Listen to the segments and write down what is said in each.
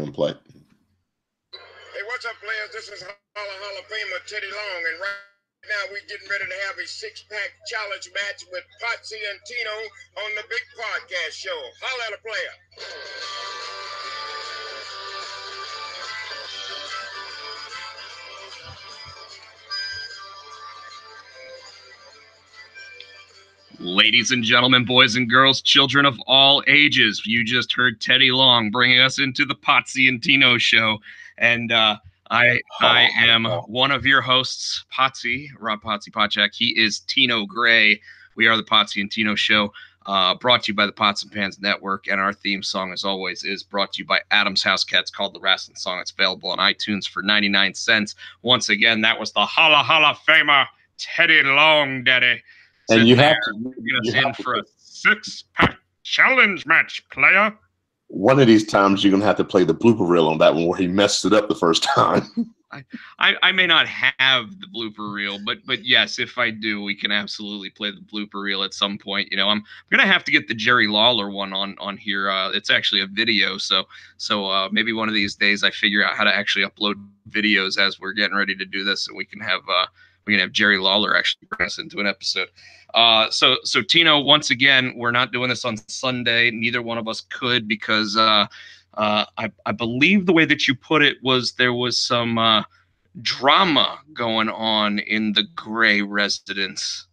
gonna play. Hey, what's up, players? This is Hall of Famer Teddy Long, and right now we're getting ready to have a six-pack challenge match with Potsy and Tino on the big podcast show. Holla at a player. Ladies and gentlemen, boys and girls, children of all ages, you just heard Teddy Long bringing us into the Potsy and Tino show. And I am one of your hosts, Potsy, Rob Potsy Potchak. He is Tino Gray. We are the Potsy and Tino show, brought to you by the Pots and Pans Network. And our theme song, as always, is brought to you by Adam's House Cats, called The Wrestling Song. It's available on iTunes for 99 cents. Once again, that was the Holla Famer, Teddy Long, Daddy. And you have in for a six-pack challenge match, player. One of these times you're gonna have to play the blooper reel on that one where he messed it up the first time. I may not have the blooper reel, but yes, if I do, we can absolutely play the blooper reel at some point. You know, I'm gonna have to get the Jerry Lawler one on here. It's actually a video, so maybe one of these days I figure out how to actually upload videos as we're getting ready to do this, and we can have Jerry Lawler actually bring us into an episode. So Tino, once again, we're not doing this on Sunday. Neither one of us could because I believe the way that you put it was there was some drama going on in the Gray residence.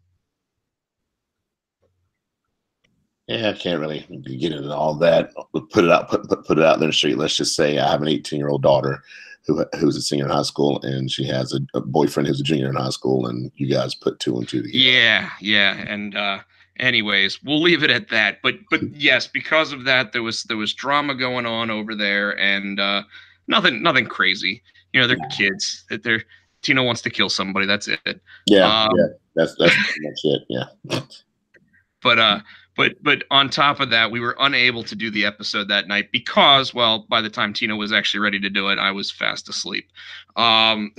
Yeah, I can't really get into all that. Put it out there in the street. Let's just say I have an 18-year-old daughter who's a senior in high school, and she has a boyfriend who's a junior in high school, and you guys put two and two together. Yeah. And anyways, we'll leave it at that. But yes, because of that, there was drama going on over there, and nothing crazy. You know, they're kids. Tino wants to kill somebody. That's it. Yeah, that's pretty much it. Yeah. But on top of that, we were unable to do the episode that night because, well, by the time Tino was actually ready to do it, I was fast asleep. My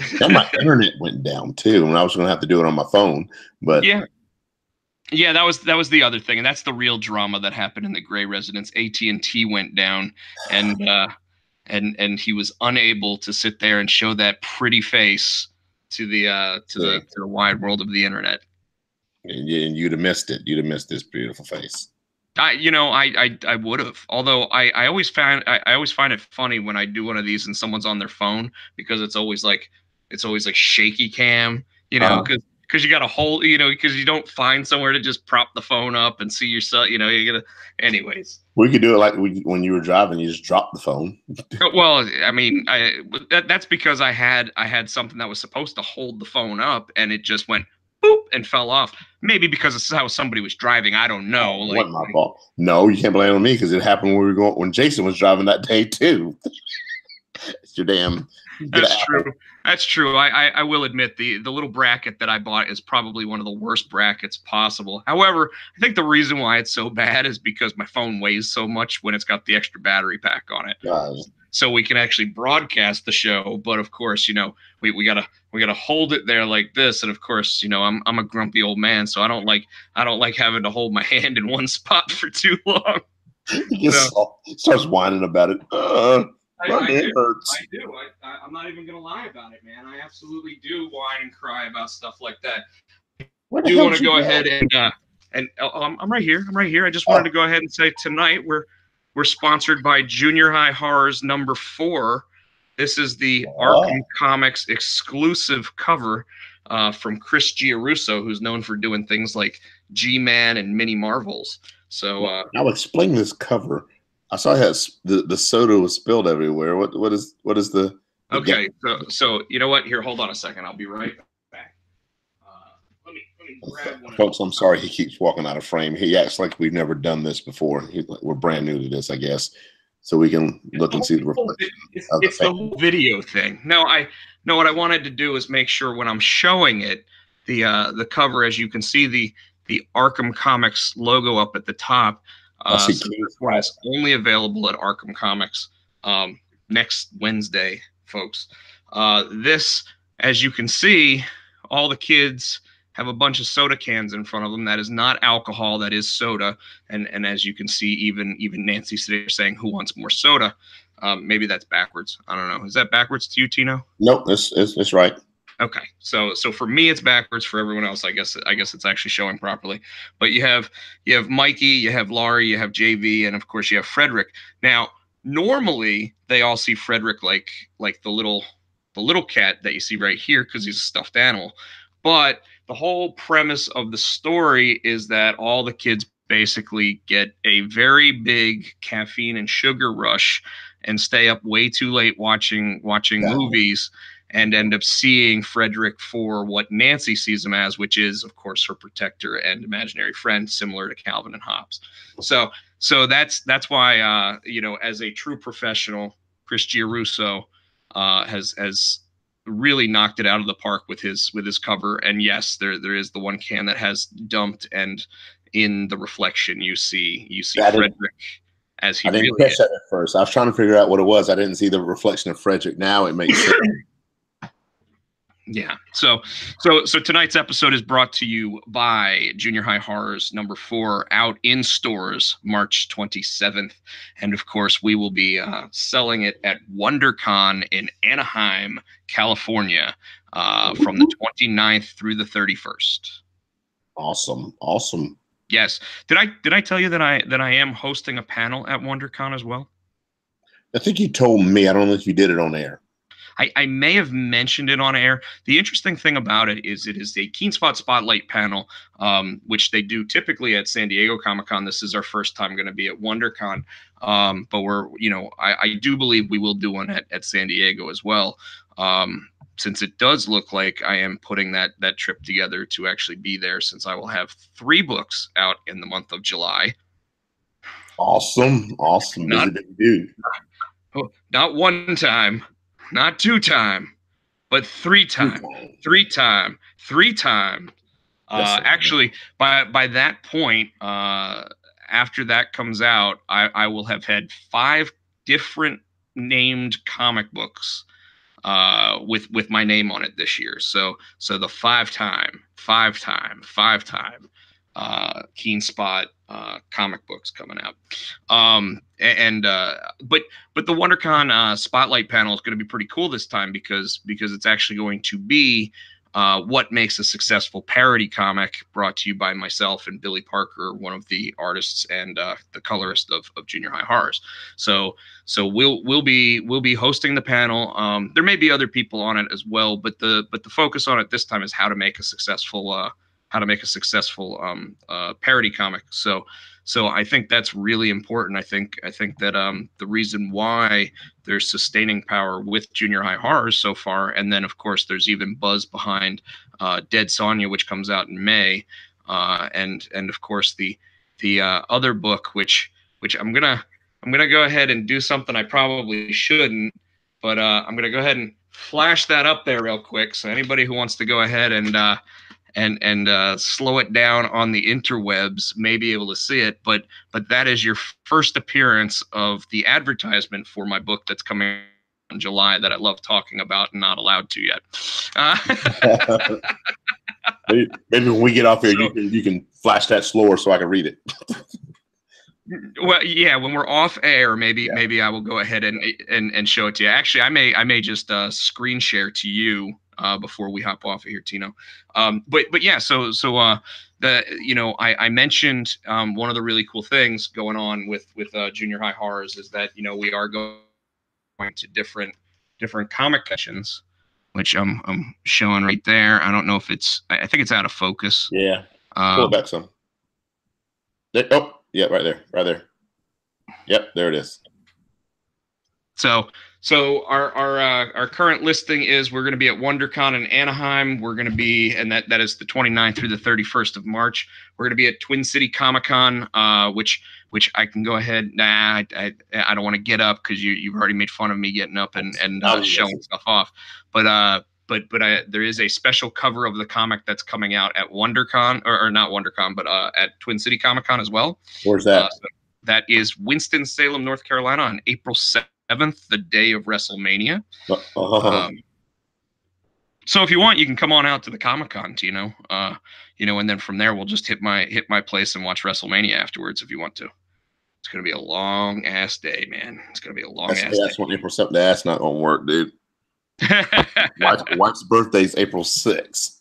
internet went down too, and I was going to have to do it on my phone. But yeah, that was the other thing, and that's the real drama that happened in the Gray residence. AT&T went down, and he was unable to sit there and show that pretty face to the wide world of the internet. And you'd have missed it. You'd have missed this beautiful face. I would have. Although I always find it funny when I do one of these and someone's on their phone because it's always like shaky cam, you know, because you got to hold, you know, because you don't find somewhere to just prop the phone up and see yourself, you know, you gotta. Anyways, we could do it like when you were driving, you just dropped the phone. Well, I mean, that's because I had something that was supposed to hold the phone up and it just went boop and fell off. Maybe because it's how somebody was driving. I don't know. It wasn't my fault. No, you can't blame it on me because it happened when Jason was driving that day too. It's your damn. That's true. That's true. I will admit the little bracket that I bought is probably one of the worst brackets possible. However, I think the reason why it's so bad is because my phone weighs so much when it's got the extra battery pack on it. So we can actually broadcast the show, but of course, you know, we gotta hold it there like this, and of course, you know, I'm a grumpy old man, so I don't like having to hold my hand in one spot for too long. He starts whining about it. I do. I'm not even gonna lie about it, man. I absolutely do whine and cry about stuff like that. I do want to go ahead and I'm right here. I just wanted to go ahead and say tonight we're sponsored by Junior High Horrors #4. This is the Arkham Comics exclusive cover from Chris Giarusso, who's known for doing things like G-Man and Mini Marvels. So I'll explain this cover. I saw it has the soda was spilled everywhere. What is the okay? So you know what? Here, hold on a second. I'll be right back. Let me grab one. Folks, I'm sorry he keeps walking out of frame. He acts like we've never done this before. We're brand new to this, I guess. So we can look and see the reflection. It's the whole video thing. No, what I wanted to do is make sure when I'm showing it, the cover, as you can see the Arkham Comics logo up at the top. So this one is only available at Arkham Comics next Wednesday, folks. This, as you can see, all the kids have a bunch of soda cans in front of them. That is not alcohol. That is soda. And as you can see, even Nancy's there saying, "Who wants more soda?" Maybe that's backwards. I don't know. Is that backwards to you, Tino? Nope, it's right. Okay, so for me it's backwards. For everyone else, I guess it's actually showing properly. But you have Mikey, you have Laurie, you have JV, and of course you have Frederick. Now, normally they all see Frederick like the little cat that you see right here because he's a stuffed animal. But the whole premise of the story is that all the kids basically get a very big caffeine and sugar rush and stay up way too late watching movies and end up seeing Frederick for what Nancy sees him as, which is, of course, her protector and imaginary friend, similar to Calvin and Hobbes. So that's why, as a true professional, Chris Giarrusso has really knocked it out of the park with his cover. And yes, there is the one can that has dumped, and in the reflection you see Frederick as he really is. I didn't catch that at first. I was trying to figure out what it was. I didn't see the reflection of Frederick. Now it makes sense. Yeah. So tonight's episode is brought to you by Junior High Horrors #4, out in stores March 27th. And of course, we will be selling it at WonderCon in Anaheim, California, from the 29th through the 31st. Awesome. Yes. Did I tell you that I am hosting a panel at WonderCon as well? I think you told me. I don't know if you did it on air. I may have mentioned it on air. The interesting thing about it is a Keen Spot Spotlight panel, which they do typically at San Diego Comic-Con. This is our first time going to be at WonderCon. But I do believe we will do one at San Diego as well. Since it does look like I am putting that trip together to actually be there, since I will have 3 books out in the month of July. Awesome. Not one time. Not 2 time, but 3 time. 3 time. 3 time. Actually, by that point, after that comes out, I will have had 5 different named comic books with my name on it this year. So the 5 time Keen Spot comic books coming out. But the WonderCon Spotlight panel is going to be pretty cool this time because it's actually going to be what makes a successful parody comic, brought to you by myself and Billy Parker, one of the artists and the colorist of Junior High Horrors. So we'll be hosting the panel. There may be other people on it as well, but the focus on it this time is how to make a successful parody comic. So I think that's really important. I think that the reason why there's sustaining power with Junior High Horrors so far, and then of course there's even buzz behind Dead Sonja, which comes out in May, and of course the other book, which I'm gonna go ahead and do something I probably shouldn't, but I'm gonna go ahead and flash that up there real quick, so anybody who wants to go ahead and slow it down on the interwebs may be able to see it, but that is your first appearance of the advertisement for my book that's coming in July that I love talking about and not allowed to yet. Maybe when we get off here, you can flash that slower so I can read it. Well, yeah, when we're off air, maybe I will go ahead and show it to you. Actually, I may just screen share to you before we hop off of here, Tino. But yeah, so I mentioned one of the really cool things going on with Junior High Horrors is that we are going to different comic conventions, which I'm showing right there. I don't know if I think it's out of focus. Yeah, pull it back some. Oh, yeah, right there. Yep, there it is. So our current listing is we're going to be at WonderCon in Anaheim. We're going to be, and that is the 29th through the 31st of March. We're going to be at Twin City Comic-Con, which I can go ahead. Nah, I don't want to get up because you've already made fun of me getting up and showing stuff off. But there is a special cover of the comic that's coming out at WonderCon, or not WonderCon, but at Twin City Comic-Con as well. Where's that? So that is Winston-Salem, North Carolina, on April 7th, the day of WrestleMania. So if you want, you can come on out to the Comic-Con, Tino. And then from there we'll just hit my place and watch WrestleMania afterwards if you want to. It's gonna be a long ass day, man. It's gonna be a long ass that's when April 7th. That's not gonna work, dude. day. Wife's birthday is April 6th.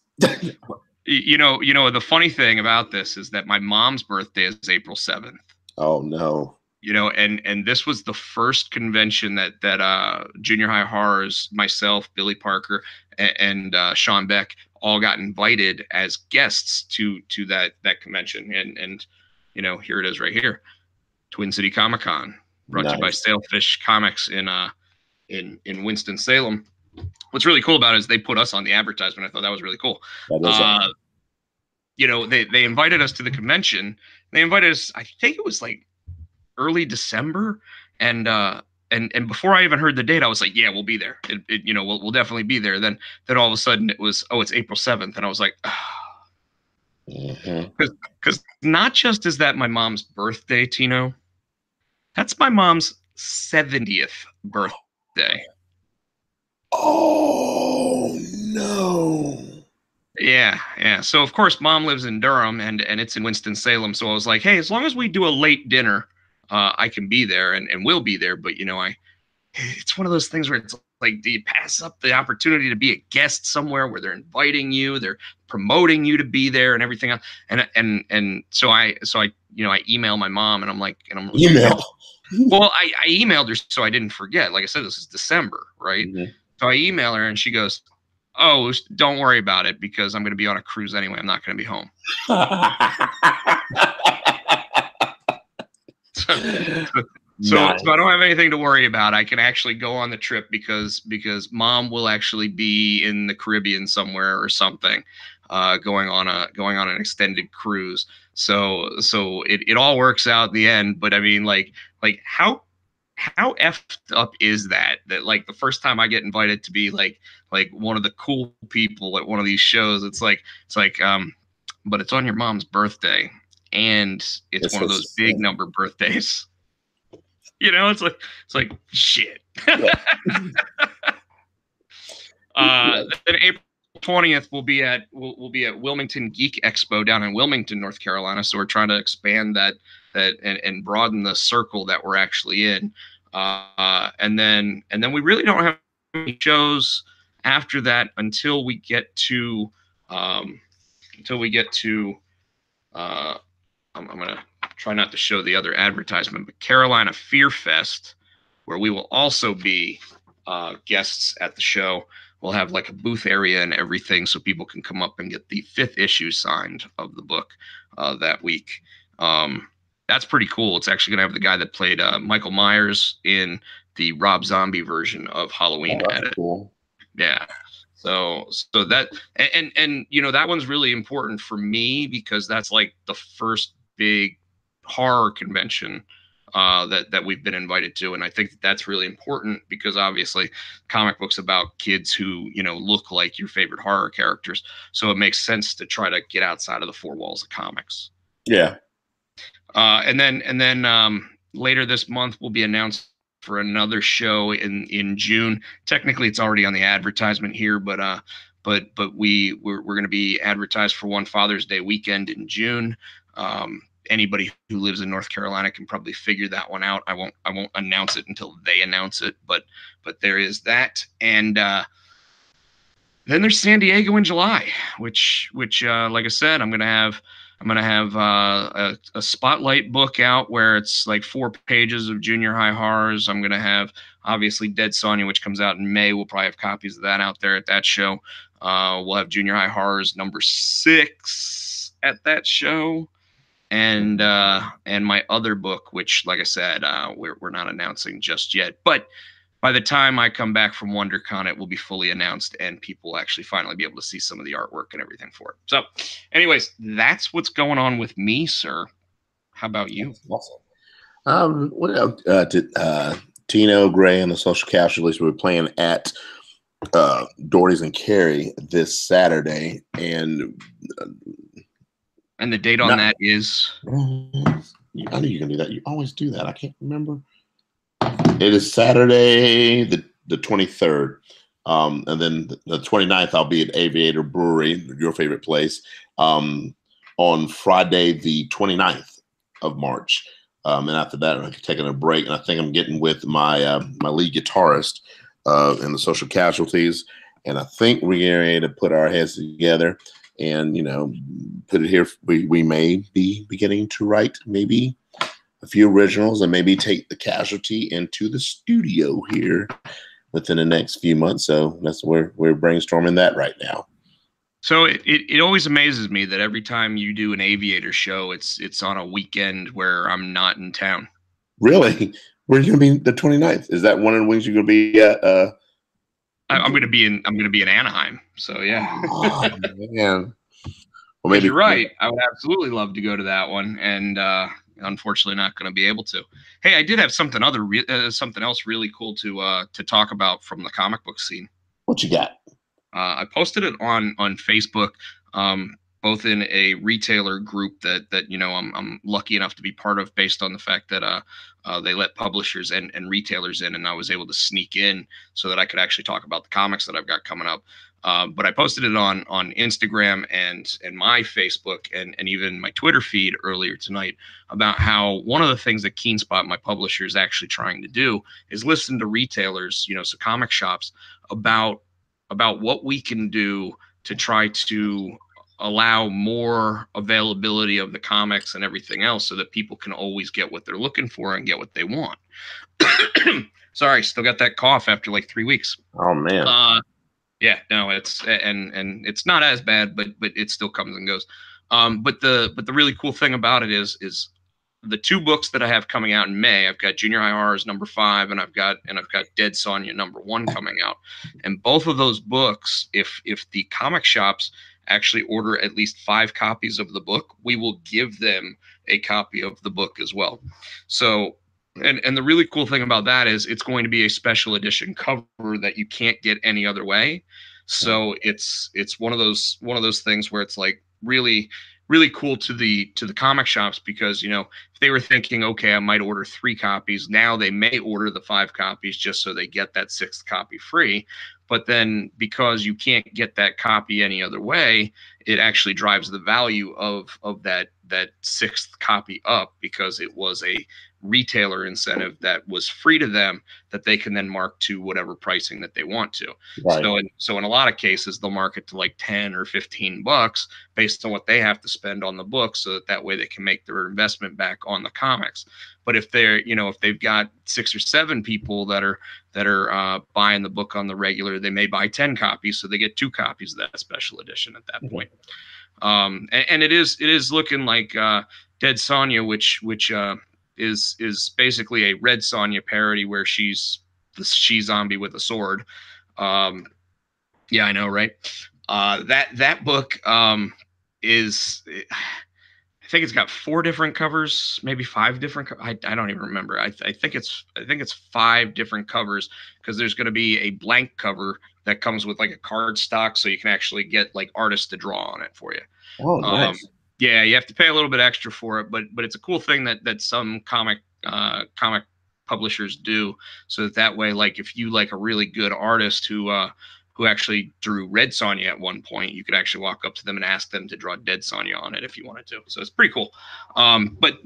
You know, the funny thing about this is that my mom's birthday is April 7th. Oh no. You know, and this was the first convention that Junior High Horrors, myself, Billy Parker, and Sean Beck all got invited as guests to that convention. And you know, here it is right here. Twin City Comic Con, brought to you by Sailfish Comics in Winston-Salem. What's really cool about it is they put us on the advertisement. I thought that was really cool. You know, they invited us to the convention. They invited us, I think it was like early December, and before I even heard the date, I was like, yeah, we'll be there. You know, we'll definitely be there. Then all of a sudden it was, oh, it's April 7th, and I was like, because not just is that my mom's birthday, Tino, that's my mom's 70th birthday. Oh no. Yeah. So of course, mom lives in Durham, and it's in Winston-Salem. So I was like, hey, as long as we do a late dinner, I can be there, and we'll be there. But you know, it's one of those things where it's like, do you pass up the opportunity to be a guest somewhere where they're inviting you, they're promoting you to be there, and everything else? And so I you know, I email my mom, and I'm like, email. Well, I emailed her so I didn't forget. Like I said, this is December, right? Mm-hmm. So I email her, and she goes, oh, don't worry about it, because I'm going to be on a cruise anyway. I'm not going to be home. So I don't have anything to worry about. I can actually go on the trip because mom will actually be in the Caribbean somewhere or something, going on an extended cruise. So it all works out in the end. But I mean, like how effed up is that like the first time I get invited to be like one of the cool people at one of these shows, it's like but it's on your mom's birthday, and it's one of those big number birthdays. You know, it's like shit. Yeah. Then April 20th we'll be at Wilmington Geek Expo down in Wilmington, North Carolina. So we're trying to expand that and broaden the circle that we're actually in. And then we really don't have any shows after that until we get to I'm gonna try not to show the other advertisement, but Carolina Fear Fest, where we will also be guests at the show. We'll have like a booth area and everything, so people can come up and get the 5th issue signed of the book that week. That's pretty cool. It's actually gonna have the guy that played Michael Myers in the Rob Zombie version of Halloween at it. Cool. Yeah. So that and you know, that one's really important for me because that's like the first big horror convention that we've been invited to, and I think that's really important because obviously comic books about kids who, you know, look like your favorite horror characters, so it makes sense to try to get outside of the 4 walls of comics. Yeah. And then later this month we'll be announced for another show in June. Technically it's already on the advertisement here, but we're going to be advertised for one Father's Day weekend in June. Anybody who lives in North Carolina can probably figure that one out. I won't announce it until they announce it, but there is that. And then there's San Diego in July, which like I said, I'm gonna have a spotlight book out where it's like 4 pages of Junior High Horrors. I'm gonna have obviously Dead Sonja, which comes out in May. We'll probably have copies of that out there at that show. We'll have Junior High Horrors number 6 at that show. And my other book, which, like I said, we're not announcing just yet. But by the time I come back from WonderCon, it will be fully announced, and people will actually finally be able to see some of the artwork and everything for it. So, anyways, that's what's going on with me, sir. How about you? Awesome. Tino, Gray, and the Social Casualties were playing at Doherty's and Cary this Saturday, and the date on that is? I knew you can do that. You always do that. I can't remember. It is Saturday, the 23rd. And then the 29th, I'll be at Aviator Brewery, your favorite place, on Friday, the 29th of March. And after that, I'm taking a break, and I think I'm getting with my my lead guitarist in the Social Casualties, and I think we're getting ready to put our heads together and put it here. We may be beginning to write maybe a few originals, and maybe take the Casualty into the studio here within the next few months. So that's where we're brainstorming that right now. So it always amazes me that every time you do an Aviator show, it's on a weekend where I'm not in town. Really? Where are you going to be the 29th? Is that one of the wings you're going to be at? I'm going to be in Anaheim. So yeah. Oh, man. Well, maybe you're right. I would absolutely love to go to that one, and unfortunately, not going to be able to. Hey, I did have something else really cool to talk about from the comic book scene. What you got? I posted it on Facebook, both in a retailer group that I'm lucky enough to be part of, based on the fact that they let publishers and retailers in, and I was able to sneak in so that I could actually talk about the comics that I've got coming up. But I posted it on Instagram and my Facebook and even my Twitter feed earlier tonight about how one of the things that KeenSpot, my publisher, is actually trying to do is listen to retailers, so comic shops, about what we can do to try to allow more availability of the comics and everything else, so that people can always get what they're looking for and get what they want. Sorry, still got that cough after like 3 weeks. Oh man. Yeah, no, it's and it's not as bad, but it still comes and goes. But the really cool thing about it is the 2 books that I have coming out in May. I've got Junior High Horrors #5, and I've got Dead Sonja #1 coming out. And both of those books, if the comic shops actually order at least 5 copies of the book, we will give them a copy of the book as well. So, and the really cool thing about that is it's going to be a special edition cover that you can't get any other way. So it's one of those things where it's like really cool to the comic shops, because if they were thinking, okay, I might order 3 copies, now they may order the 5 copies just so they get that 6th copy free. But then, because you can't get that copy any other way, it actually drives the value of that 6th copy up, because it was a retailer incentive that was free to them, that they can then mark to whatever pricing that they want to. Right. So in a lot of cases, they'll mark it to like $10 or $15 based on what they have to spend on the book, so that way they can make their investment back on the comics. But if they're, if they've got 6 or 7 people that are buying the book on the regular, they may buy 10 copies, so they get 2 copies of that special edition at that point. And it is looking like Dead Sonja, which is basically a Red Sonja parody, where she's the she-zombie with a sword. Yeah, I know, right? That book is, I think it's got 4 different covers, maybe 5 different. I don't even remember. I think it's 5 different covers, because there's going to be a blank cover that comes with like a card stock, so you can actually get like artists to draw on it for you. Oh, nice. Yeah, you have to pay a little bit extra for it, but it's a cool thing that some comic publishers do, so that way, like, if you like a really good artist who actually drew Red Sonja at one point, you could actually walk up to them and ask them to draw Dead Sonja on it if you wanted to. So it's pretty cool. But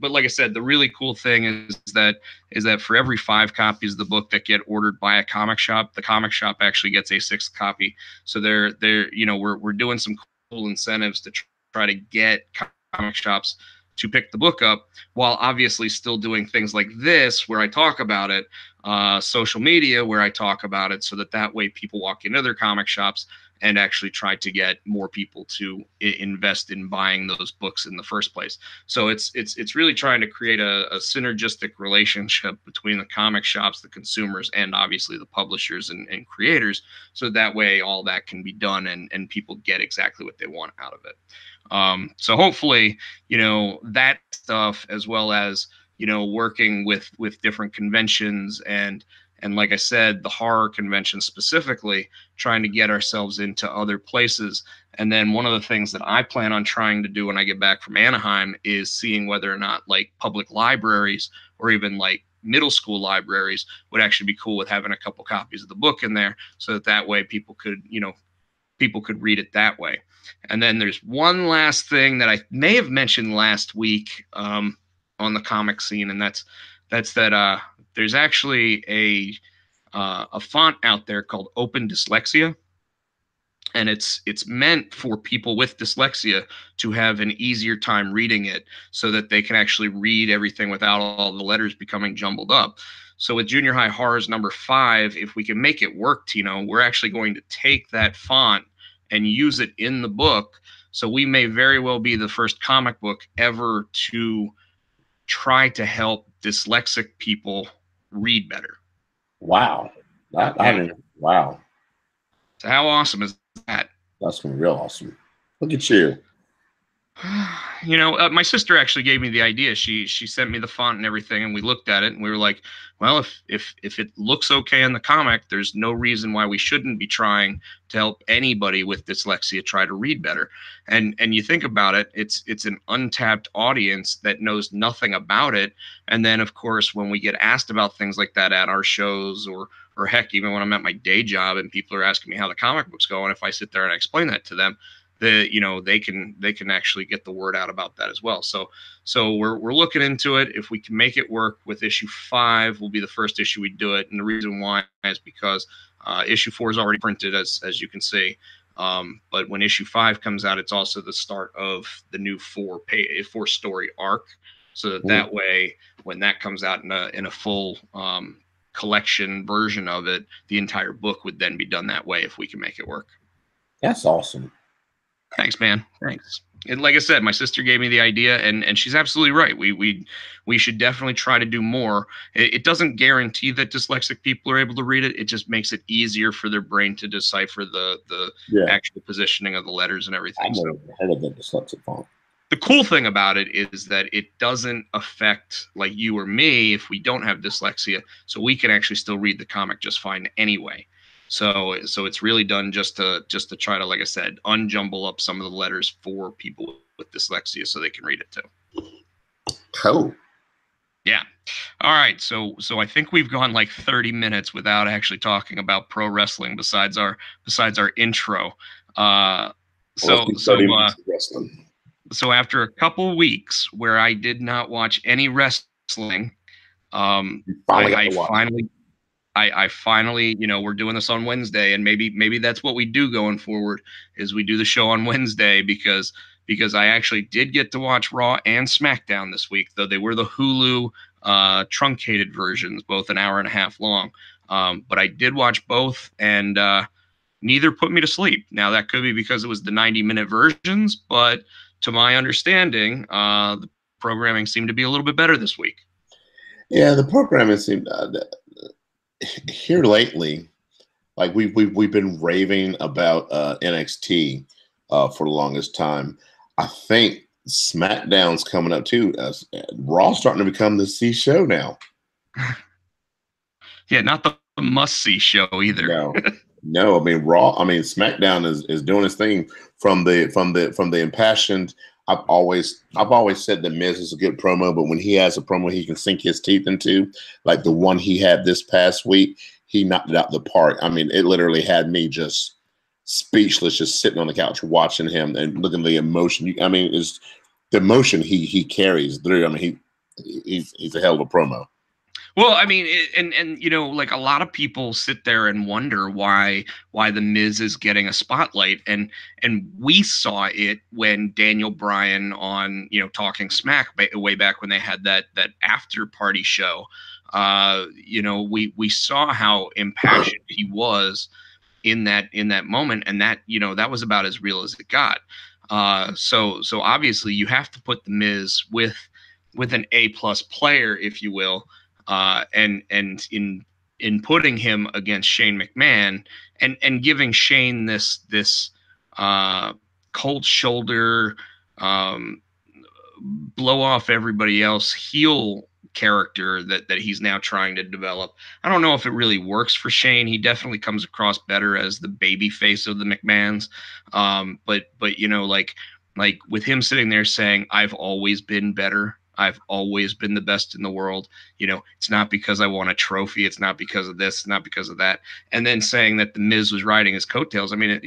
like I said, the really cool thing is that for every 5 copies of the book that get ordered by a comic shop, the comic shop actually gets a 6th copy. So we're doing some cool incentives to try to get comic shops to pick the book up, while obviously still doing things like this, where I talk about it, social media, where I talk about it, so that way people walk into their comic shops and actually try to get more people to invest in buying those books in the first place. So it's really trying to create a synergistic relationship between the comic shops, the consumers, and obviously the publishers and creators, so that way all that can be done and people get exactly what they want out of it. So hopefully, that stuff, as well as, working with different conventions and like I said, the horror convention specifically, trying to get ourselves into other places. And then one of the things that I plan on trying to do when I get back from Anaheim is seeing whether or not like public libraries or even like middle school libraries would actually be cool with having a couple copies of the book in there, so that way people could read it that way. And then there's one last thing that I may have mentioned last week on on the comic scene, and that's that there's actually a font out there called Open Dyslexia, and it's meant for people with dyslexia to have an easier time reading it, so that they can actually read everything without all the letters becoming jumbled up. So with Junior High Horrors #5, if we can make it work, Tino, we're actually going to take that font and use it in the book. So we may very well be the first comic book ever to try to help dyslexic people read better. Wow. Wow. So how awesome is that? That's gonna be real awesome. Look at you. You know, my sister actually gave me the idea. She sent me the font and everything, and we looked at it, and we were like, well, if it looks okay in the comic, there's no reason why we shouldn't be trying to help anybody with dyslexia try to read better. And you think about it, it's an untapped audience that knows nothing about it. And then, of course, when we get asked about things like that at our shows, or heck, even when I'm at my day job and people are asking me how the comic book's going, if I sit there and I explain that to them, they can actually get the word out about that as well. So we're looking into it. If we can make it work with issue 5, will be the first issue we do it. And the reason why is because issue 4 is already printed, as you can see. But when issue 5 comes out, it's also the start of the new 4-story arc. So that way, when that comes out in a full collection version of it, the entire book would then be done that way if we can make it work. That's awesome. Thanks, man. Thanks. And like I said, my sister gave me the idea, and she's absolutely right. We should definitely try to do more. It doesn't guarantee that dyslexic people are able to read it. It just makes it easier for their brain to decipher the actual positioning of the letters and everything. I'm ahead of the dyslexic font. The cool thing about it is that it doesn't affect like you or me if we don't have dyslexia, so we can actually still read the comic just fine anyway. So it's really done just to try to, like I said, unjumble up some of the letters for people with dyslexia so they can read it too. Cool. Yeah. All right. So I think we've gone like 30 minutes without actually talking about pro wrestling besides our intro. So after a couple weeks where I did not watch any wrestling, I finally, we're doing this on Wednesday, and maybe that's what we do going forward, is we do the show on Wednesday because I actually did get to watch Raw and SmackDown this week, though they were the Hulu truncated versions, both an hour and a half long. But I did watch both, and neither put me to sleep. Now, that could be because it was the 90-minute versions, but to my understanding, the programming seemed to be a little bit better this week. Yeah, the programming seemed here lately, like we've been raving about NXT for the longest time. I think SmackDown's coming up too. Raw's starting to become the C show now. Yeah, not the must-see show either. No. I mean SmackDown is doing its thing from the impassioned. I've always said that Miz is a good promo, but when he has a promo he can sink his teeth into, like the one he had this past week, he knocked it out the park. I mean, it literally had me just speechless, just sitting on the couch watching him and looking at the emotion. I mean, is the emotion he carries through. I mean, he's a hell of a promo. Well, I mean, like a lot of people sit there and wonder why the Miz is getting a spotlight, and we saw it when Daniel Bryan on Talking Smack way back when they had that after party show. We saw how impassioned he was in that moment, and that that was about as real as it got. So obviously you have to put the Miz with an A+ player, if you will. And in putting him against Shane McMahon and giving Shane this cold shoulder, blow off everybody else heel character that he's now trying to develop. I don't know if it really works for Shane. He definitely comes across better as the baby face of the McMahons. But like with him sitting there saying, "I've always been better. I've always been the best in the world. It's not because I won a trophy. It's not because of this, not because of that." And then saying that the Miz was riding his coattails. I mean,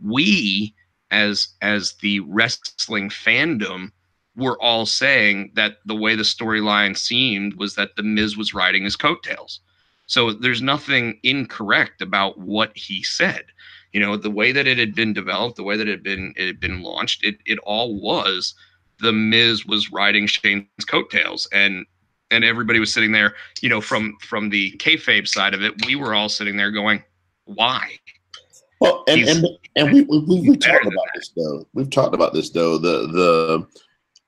we as the wrestling fandom were all saying that the way the storyline seemed was that the Miz was riding his coattails. So there's nothing incorrect about what he said. You know, the way that it had been developed, the way that it had been launched, it all was the Miz was riding Shane's coattails, and everybody was sitting there, you know, from the kayfabe side of it, we were all sitting there going, why? Well, and we've talked about this though. We've talked about this though.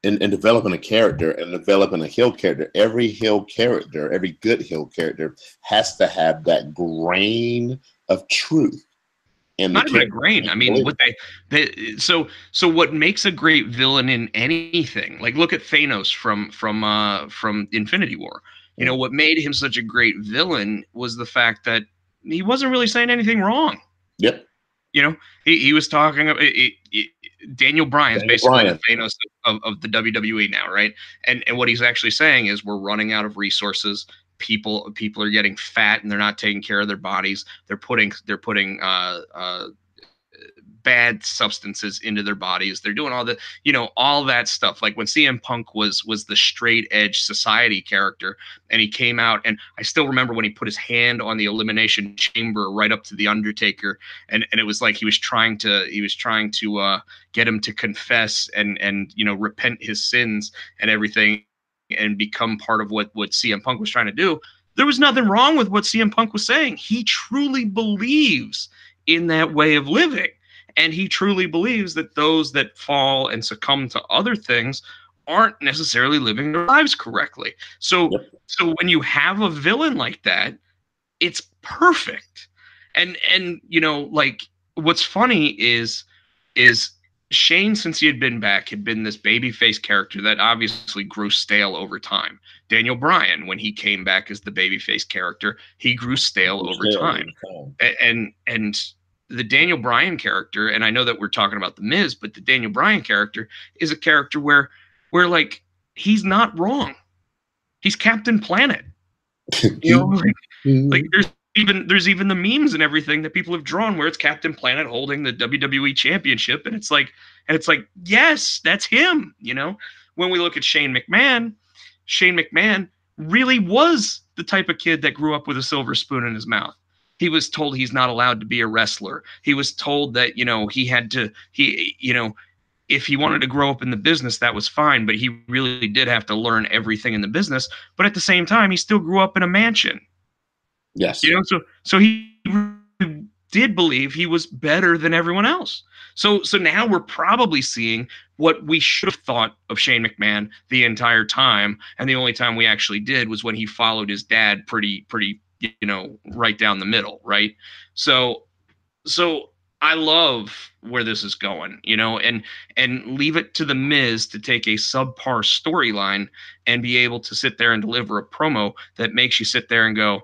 In developing a character and developing a heel character, every heel character, every good heel character has to have that grain of truth. And not even a grain. I mean, what so what makes a great villain in anything? Like, look at Thanos from Infinity War. You know, what made him such a great villain was the fact that he wasn't really saying anything wrong. Yep. You know, he was talking about Daniel Bryan's basically the Thanos of the WWE now, right? And what he's actually saying is we're running out of resources. People are getting fat and they're not taking care of their bodies. They're putting bad substances into their bodies. They're doing all the, you know, all that stuff. Like when CM Punk was the straight edge society character, and he came out, and I still remember when he put his hand on the elimination chamber right up to the Undertaker, and it was like he was trying to get him to confess and you know, repent his sins and everything, and become part of what CM Punk was trying to do. There was nothing wrong with what CM Punk was saying. He truly believes in that way of living. And he truly believes that those that fall and succumb to other things aren't necessarily living their lives correctly. So, so when you have a villain like that, it's perfect. And you know, like what's funny is Shane, since he had been back, had been this babyface character that obviously grew stale over time. Daniel Bryan, when he came back as the babyface character, he grew stale over time. And the Daniel Bryan character, and I know that we're talking about the Miz, but the Daniel Bryan character is a character where like he's not wrong. He's Captain Planet. You know, like there's even the memes and everything that people have drawn where it's Captain Planet holding the WWE championship, and it's like yes, that's him. You know, when we look at Shane McMahon really was the type of kid that grew up with a silver spoon in his mouth. He was told he's not allowed to be a wrestler. He was told that, you know, you know, if he wanted to grow up in the business, that was fine, but he really did have to learn everything in the business. But at the same time, he still grew up in a mansion. Yes. You know, so he did believe he was better than everyone else. So now we're probably seeing what we should have thought of Shane McMahon the entire time. And the only time we actually did was when he followed his dad pretty, you know, right down the middle, right? So I love where this is going, you know, and leave it to the Miz to take a subpar storyline and be able to sit there and deliver a promo that makes you sit there and go,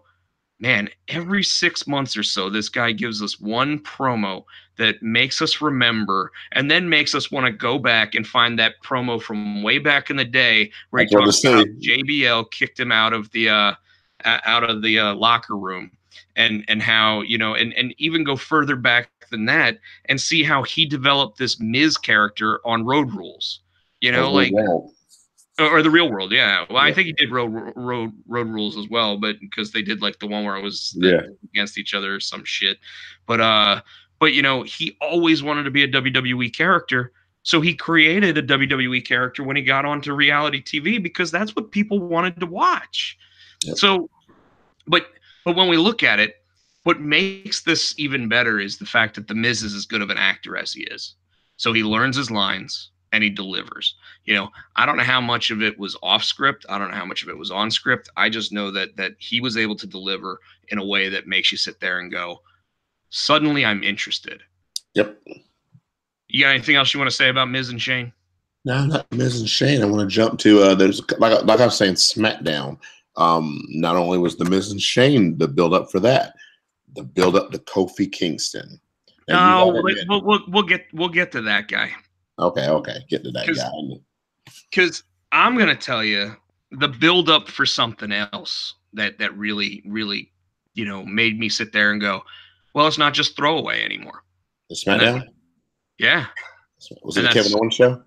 man, every 6 months or so, this guy gives us one promo that makes us remember, and then makes us want to go back and find that promo from way back in the day where he talks about JBL kicked him out of the locker room, and how, you know, and even go further back than that and see how he developed this Miz character on Road Rules, you know, like or the Real World. Yeah. Well, I think he did road Rules as well, but because they did like the one where it was against each other or some shit. But you know, he always wanted to be a WWE character. So he created a WWE character when he got onto reality TV, because that's what people wanted to watch. Yep. So, but when we look at it, what makes this even better is the fact that the Miz is as good of an actor as he is. So he learns his lines and he delivers. You know, I don't know how much of it was off script. I don't know how much of it was on script. I just know that he was able to deliver in a way that makes you sit there and go, suddenly I'm interested. Yep. You got anything else you want to say about Miz and Shane? No, not Miz and Shane. I want to jump to there's like I was saying, SmackDown. Not only was the Miz and Shane the build up for that, the build up to Kofi Kingston. No, we'll get to that guy. Okay, get to that guy. Because I'm gonna tell you the build up for something else that really, you know, made me sit there and go, well, it's not just throwaway anymore. The SmackDown? Yeah. Was it the Kevin Owens show?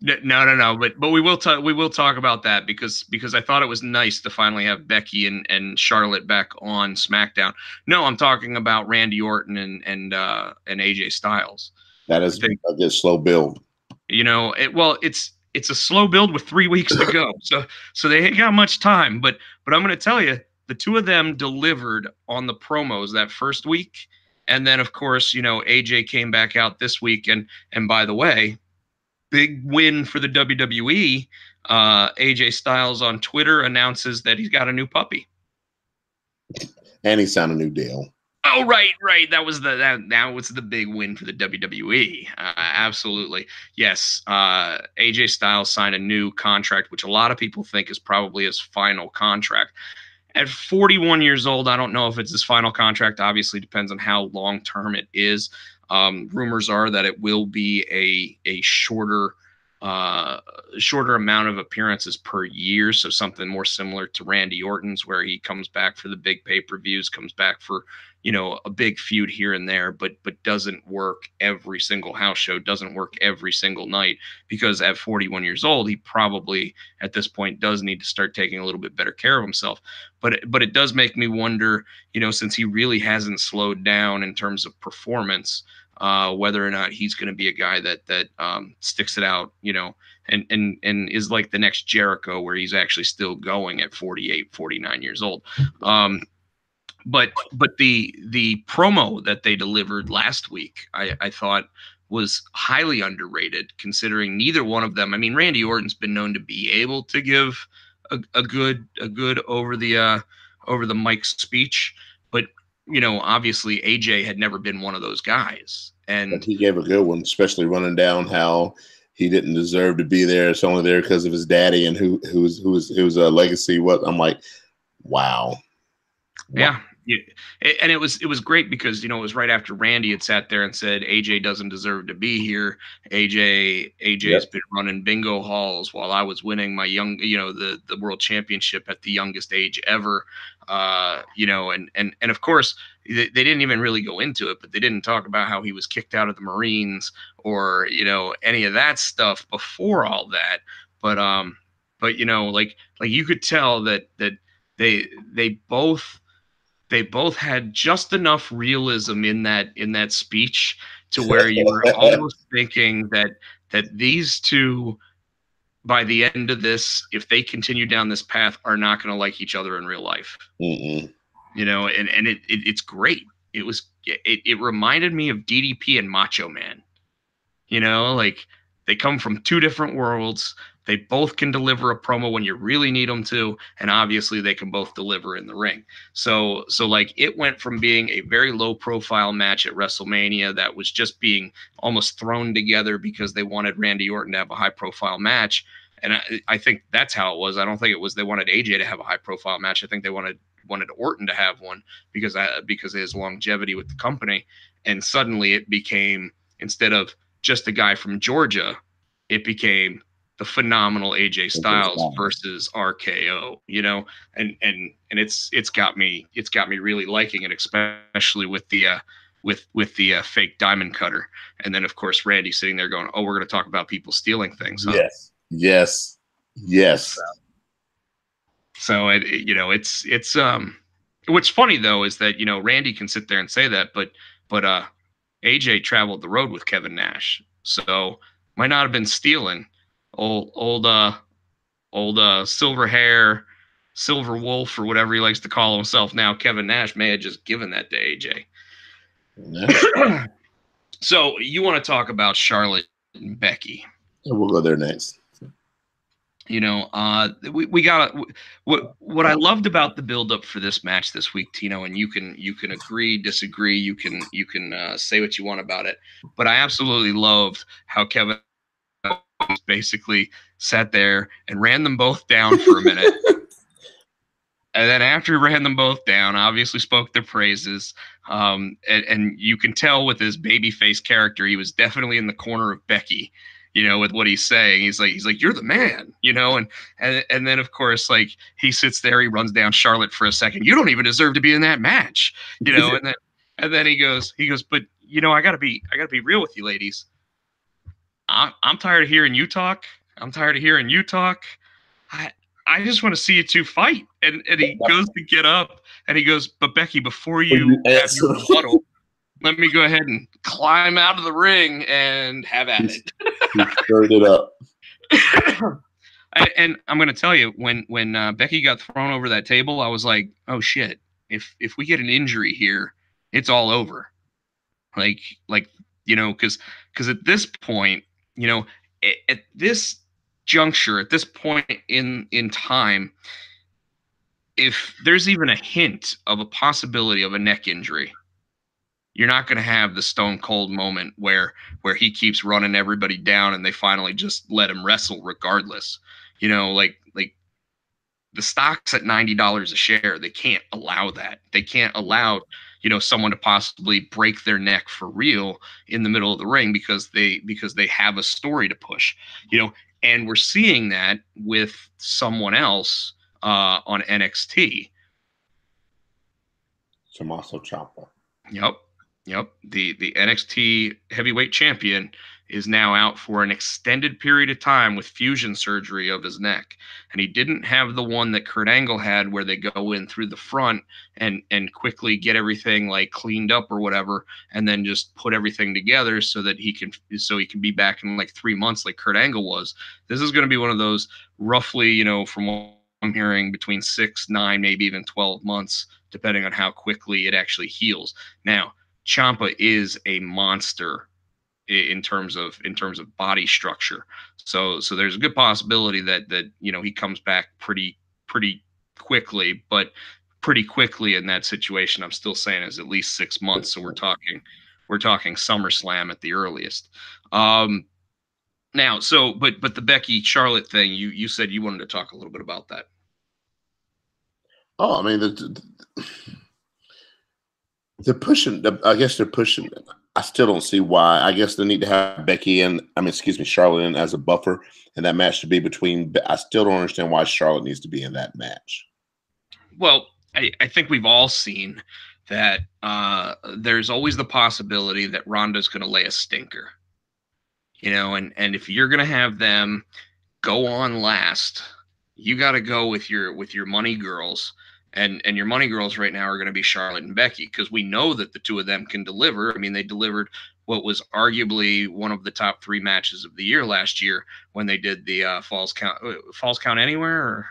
No. But we will talk about that because I thought it was nice to finally have Becky and Charlotte back on SmackDown. No, I'm talking about Randy Orton and AJ Styles. That is a good slow build. It's a slow build with 3 weeks to go, so they ain't got much time. But I'm gonna tell you, the two of them delivered on the promos that first week, and then of course AJ came back out this week, and by the way, big win for the WWE. AJ Styles on Twitter announces that he's got a new puppy. And he signed a new deal. Oh, right. That was the big win for the WWE. Absolutely. Yes. AJ Styles signed a new contract, which a lot of people think is probably his final contract. At 41 years old, I don't know if it's his final contract. Obviously, depends on how long-term it is. Rumors are that it will be a shorter amount of appearances per year, so something more similar to Randy Orton's, where he comes back for the big pay-per-views, comes back for a big feud here and there, but doesn't work every single house show, doesn't work every single night, because at 41 years old, he probably at this point does need to start taking a little bit better care of himself. But it does make me wonder, since he really hasn't slowed down in terms of performance, whether or not he's going to be a guy that sticks it out, and is like the next Jericho, where he's actually still going at 48, 49 years old. But the promo that they delivered last week, I thought was highly underrated, considering neither one of them. I mean, Randy Orton's been known to be able to give a good over the mic speech, but obviously AJ had never been one of those guys, and he gave a good one, especially running down how he didn't deserve to be there. It's only there because of his daddy and whose legacy was. I'm like, wow. Yeah. And it was great because it was right after Randy had sat there and said AJ doesn't deserve to be here. AJ's been running bingo halls while I was winning my the world championship at the youngest age ever. And of course they didn't even really go into it, but they didn't talk about how he was kicked out of the Marines or any of that stuff before all that. But like you could tell that they both had just enough realism in that speech to where you were almost thinking that these two, by the end of this, if they continue down this path, are not going to like each other in real life. Mm-mm. And it's great. It reminded me of DDP and Macho Man. Like they come from two different worlds. They both can deliver a promo when you really need them to, and obviously they can both deliver in the ring. So like it went from being a very low profile match at WrestleMania that was just being almost thrown together because they wanted Randy Orton to have a high profile match. And I think that's how it was. I don't think it was they wanted AJ to have a high profile match. I think they wanted Orton to have one because of his longevity with the company. And suddenly it became, instead of just a guy from Georgia, it became the phenomenal AJ Styles versus RKO, and it's got me really liking it, especially with the fake diamond cutter, and then of course Randy sitting there going, "Oh, we're going to talk about people stealing things." Huh? Yes. So it's what's funny though is that Randy can sit there and say that, but AJ traveled the road with Kevin Nash, so might not have been stealing. Old silver hair, silver wolf, or whatever he likes to call himself now, Kevin Nash may have just given that to AJ. Yeah. So you want to talk about Charlotte and Becky? We'll go there next. We got what I loved about the build-up for this match this week, Tino, and you can agree, disagree, you can say what you want about it, but I absolutely loved how Kevin basically sat there and ran them both down for a minute. And then after he ran them both down, obviously spoke their praises. And you can tell with his babyface character, he was definitely in the corner of Becky, with what he's saying. He's like, you're the man, and then of course, like he sits there, he runs down Charlotte for a second. You don't even deserve to be in that match, and then he goes, but I gotta be real with you ladies. I'm tired of hearing you talk. I'm tired of hearing you talk. I just want to see you two fight. And he goes to get up, and he goes, but Becky, before you have your rebuttal, let me go ahead and climb out of the ring and have at it. He stirred it up. And I'm going to tell you, when Becky got thrown over that table, I was like, oh shit, if we get an injury here, it's all over. Like because at this point, at this juncture, at this point in time, if there's even a hint of a possibility of a neck injury, you're not going to have the Stone Cold moment where he keeps running everybody down and they finally just let him wrestle regardless. Like the stock's at $90 a share. They can't allow that. They can't allow, someone to possibly break their neck for real in the middle of the ring because they have a story to push, and we're seeing that with someone else on NXT. Tommaso Ciampa. Yep. The NXT heavyweight champion is now out for an extended period of time with fusion surgery of his neck. And he didn't have the one that Kurt Angle had where they go in through the front and quickly get everything like cleaned up or whatever, and then just put everything together so he can be back in like 3 months like Kurt Angle was. This is going to be one of those roughly, from what I'm hearing, between 6, 9, maybe even 12 months, depending on how quickly it actually heals. Now, Ciampa is a monster in terms of body structure. So there's a good possibility that he comes back pretty quickly, but pretty quickly in that situation, I'm still saying is at least 6 months. So we're talking SummerSlam at the earliest. Now, but the Becky Charlotte thing, you said you wanted to talk a little bit about that. Oh, I mean, they're pushing. I guess they're pushing. I still don't see why. I guess they need to have Charlotte in as a buffer, and that match to be between. I still don't understand why Charlotte needs to be in that match. Well, I think we've all seen that there's always the possibility that Ronda's going to lay a stinker. And if you're going to have them go on last, you got to go with your money girls. And your money girls right now are going to be Charlotte and Becky, because we know that the two of them can deliver. I mean, they delivered what was arguably one of the top 3 matches of the year last year when they did the Falls Count Anywhere. Or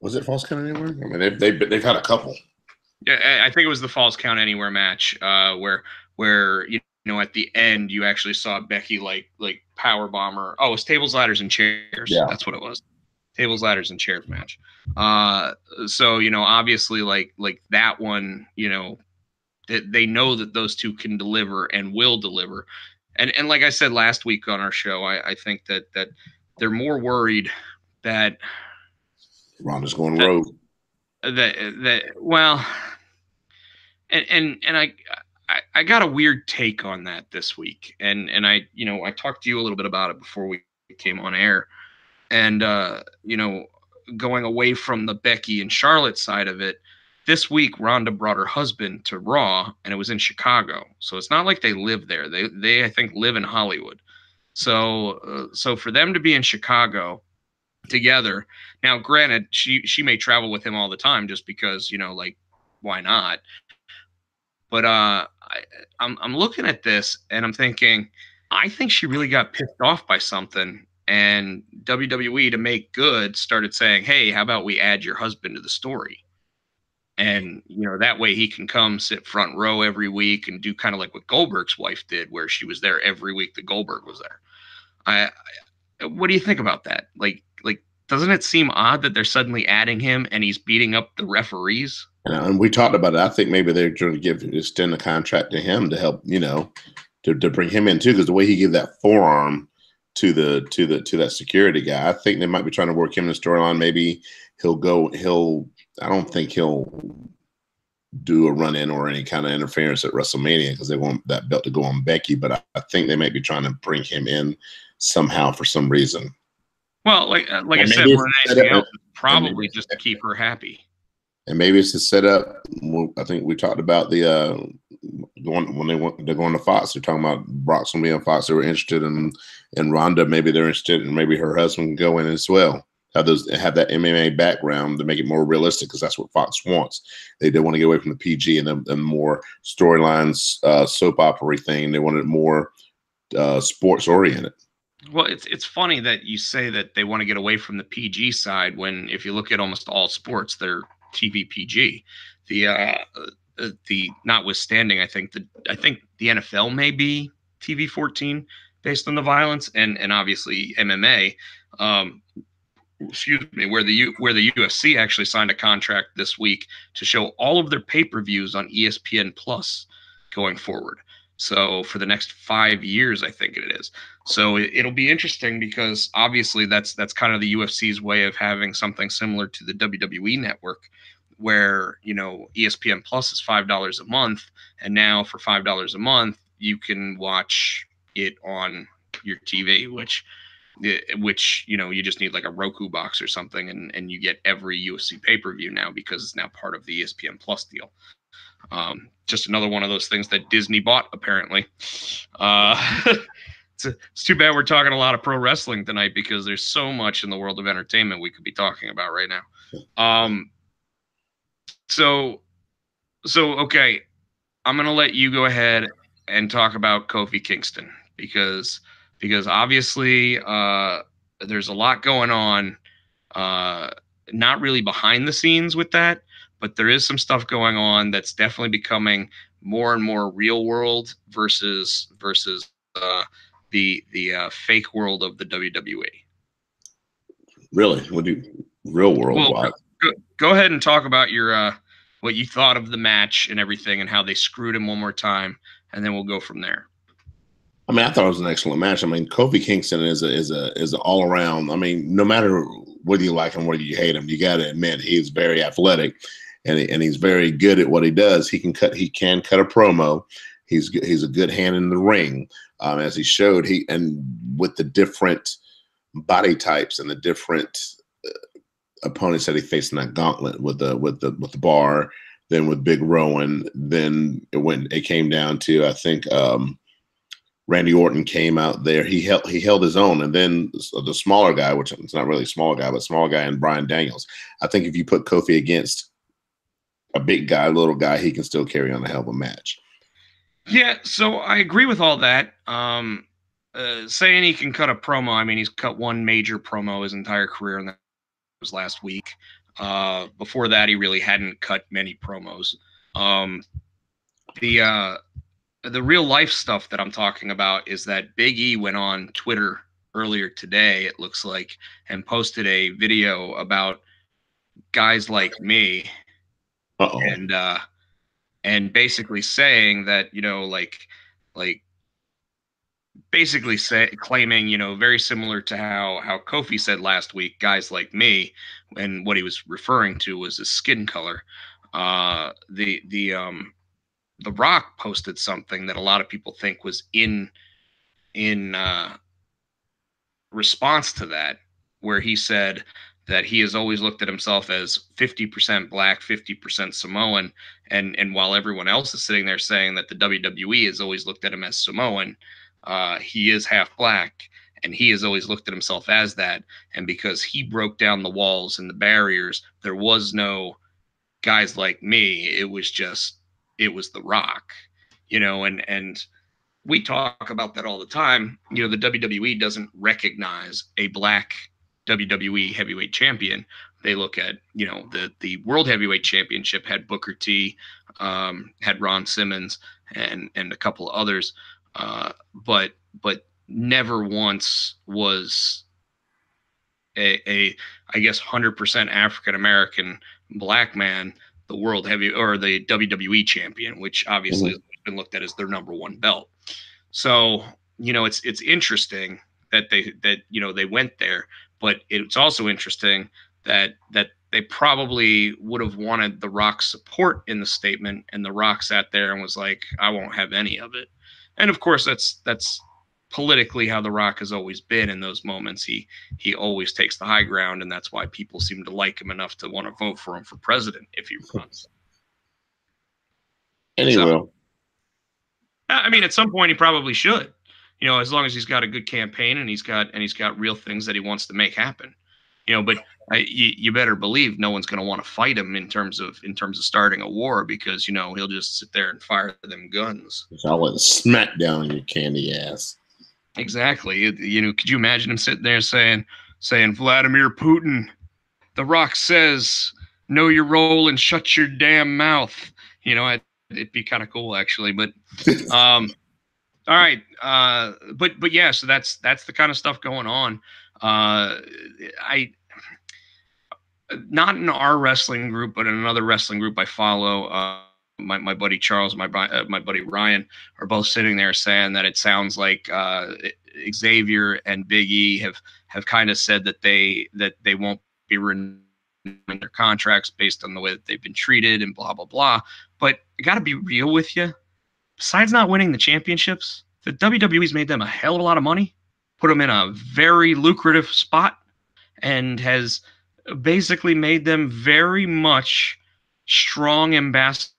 was it Falls Count Anywhere? I mean, they've had a couple. Yeah, I think it was the Falls Count Anywhere match where at the end you actually saw Becky like power bomber. Oh, it was tables, ladders, and chairs. Yeah, that's what it was. Tables, ladders, and chairs match. So obviously like that one, they know that those two can deliver and will deliver. And like I said last week on our show, I think that they're more worried that Ronda's going rogue. Well, and I got a weird take on that this week, and I talked to you a little bit about it before we came on air. And, going away from the Becky and Charlotte side of it, this week Ronda brought her husband to Raw, and it was in Chicago. So it's not like they live there. They I think, live in Hollywood. So for them to be in Chicago together, now granted, she may travel with him all the time just because, why not? But I'm looking at this and I'm thinking, I think she really got pissed off by something. And WWE, to make good, started saying, hey, how about we add your husband to the story? And, that way he can come sit front row every week and do kind of like what Goldberg's wife did, where she was there every week that Goldberg was there. What do you think about that? Like, doesn't it seem odd that they're suddenly adding him and he's beating up the referees? And we talked about it. I think maybe they're trying to extend the contract to him to help, to bring him in too, because the way he gave that forearm to that security guy, I think they might be trying to work him in the storyline. Maybe I don't think he'll do a run-in or any kind of interference at WrestleMania because they want that belt to go on Becky, but I think they might be trying to bring him in somehow for some reason. Well, like I said, more than anything else, probably just to keep her happy. And maybe it's to set up. I think we talked about the when they're going to Fox. They're talking about Brock's going to be on Fox. They were interested in and Ronda, maybe they're interested, and maybe her husband can go in as well. Have that MMA background to make it more realistic, because that's what Fox wants. They want to get away from the PG and the more storylines, soap opera thing. They want it more sports oriented. Well, it's funny that you say that they want to get away from the PG side when, if you look at almost all sports, they're TV PG. The notwithstanding, I think the NFL may be TV 14 based on the violence, and obviously MMA. Excuse me, where the UFC actually signed a contract this week to show all of their pay-per-views on ESPN Plus going forward. So for the next 5 years, I think it is. So it'll be interesting, because obviously that's kind of the UFC's way of having something similar to the WWE network, where, you know, ESPN Plus is $5 a month, and now for $5 a month you can watch it on your TV, which you know, you just need like a Roku box or something, and you get every UFC pay-per-view now, because it's now part of the ESPN Plus deal. Just another one of those things that Disney bought, apparently. It's too bad we're talking a lot of pro wrestling tonight, because there's so much in the world of entertainment we could be talking about right now. So okay, I'm gonna let you go ahead and talk about Kofi Kingston, because obviously there's a lot going on, not really behind the scenes with that, but there is some stuff going on that's definitely becoming more and more real world versus the fake world of the WWE. Really? What do you, real world? Well, go ahead and talk about your what you thought of the match and everything, and how they screwed him one more time, and then we'll go from there. I mean, I thought it was an excellent match. I mean, Kofi Kingston is a all around. I mean, no matter whether you like him, whether you hate him, you got to admit he's very athletic, and he's very good at what he does. He can cut a promo. He's a good hand in the ring, as he showed. And with the different body types and the different opponents that he faced in that gauntlet with the bar, then with Big Rowan, then when it came down to, I think, Randy Orton came out there. He held his own, and then the smaller guy, which it's not really a small guy, but smaller guy, and Bryan Daniels. I think if you put Kofi against a big guy, little guy, he can still carry on a hell of a match. Yeah, so I agree with all that. Saying he can cut a promo, I mean, he's cut one major promo his entire career, and that was last week. Before that, he really hadn't cut many promos. The real life stuff that I'm talking about is that Big E went on Twitter earlier today, it looks like, and posted a video about guys like me. Uh-oh. And basically saying that, you know, basically claiming, you know, very similar to how Kofi said last week, guys like me, and what he was referring to was his skin color. The Rock posted something that a lot of people think was in response to that, where he said that he has always looked at himself as 50% black, 50% Samoan, and while everyone else is sitting there saying that the WWE has always looked at him as Samoan, he is half black, and he has always looked at himself as that. And because he broke down the walls and the barriers, there was no guys like me. It was the Rock, you know, and we talk about that all the time. You know, the WWE doesn't recognize a black WWE heavyweight champion. They look at, you know, the World Heavyweight Championship had Booker T, had Ron Simmons, and a couple of others, but never once was a I guess 100% African American black man the world heavy or the WWE champion, which obviously has been looked at as their number one belt. So, you know, it's interesting that they went there, but it's also interesting that they probably would have wanted The Rock's support in the statement, and The Rock sat there and was like, I won't have any of it. And of course, that's politically how The Rock has always been in those moments. He always takes the high ground, and that's why people seem to like him enough to want to vote for him for president if he runs. And he will. I mean, at some point he probably should. You know, as long as he's got a good campaign and he's got real things that he wants to make happen. You know, but you better believe no one's going to want to fight him in terms of starting a war, because you know he'll just sit there and fire them guns. I'll let smack down on your candy ass. Exactly. You know, could you imagine him sitting there saying Vladimir Putin, The Rock says, know your role and shut your damn mouth. You know, it'd be kind of cool actually. But all right. But yeah, so that's the kind of stuff going on. Not in our wrestling group, but in another wrestling group I follow, my buddy Charles, my buddy Ryan are both sitting there saying that it sounds like Xavier and Big E have kind of said that they won't be renewing their contracts based on the way that they've been treated and blah blah blah. But I got to be real with you. Besides not winning the championships, the WWE's made them a hell of a lot of money, put them in a very lucrative spot, and has basically made them very much strong ambassadors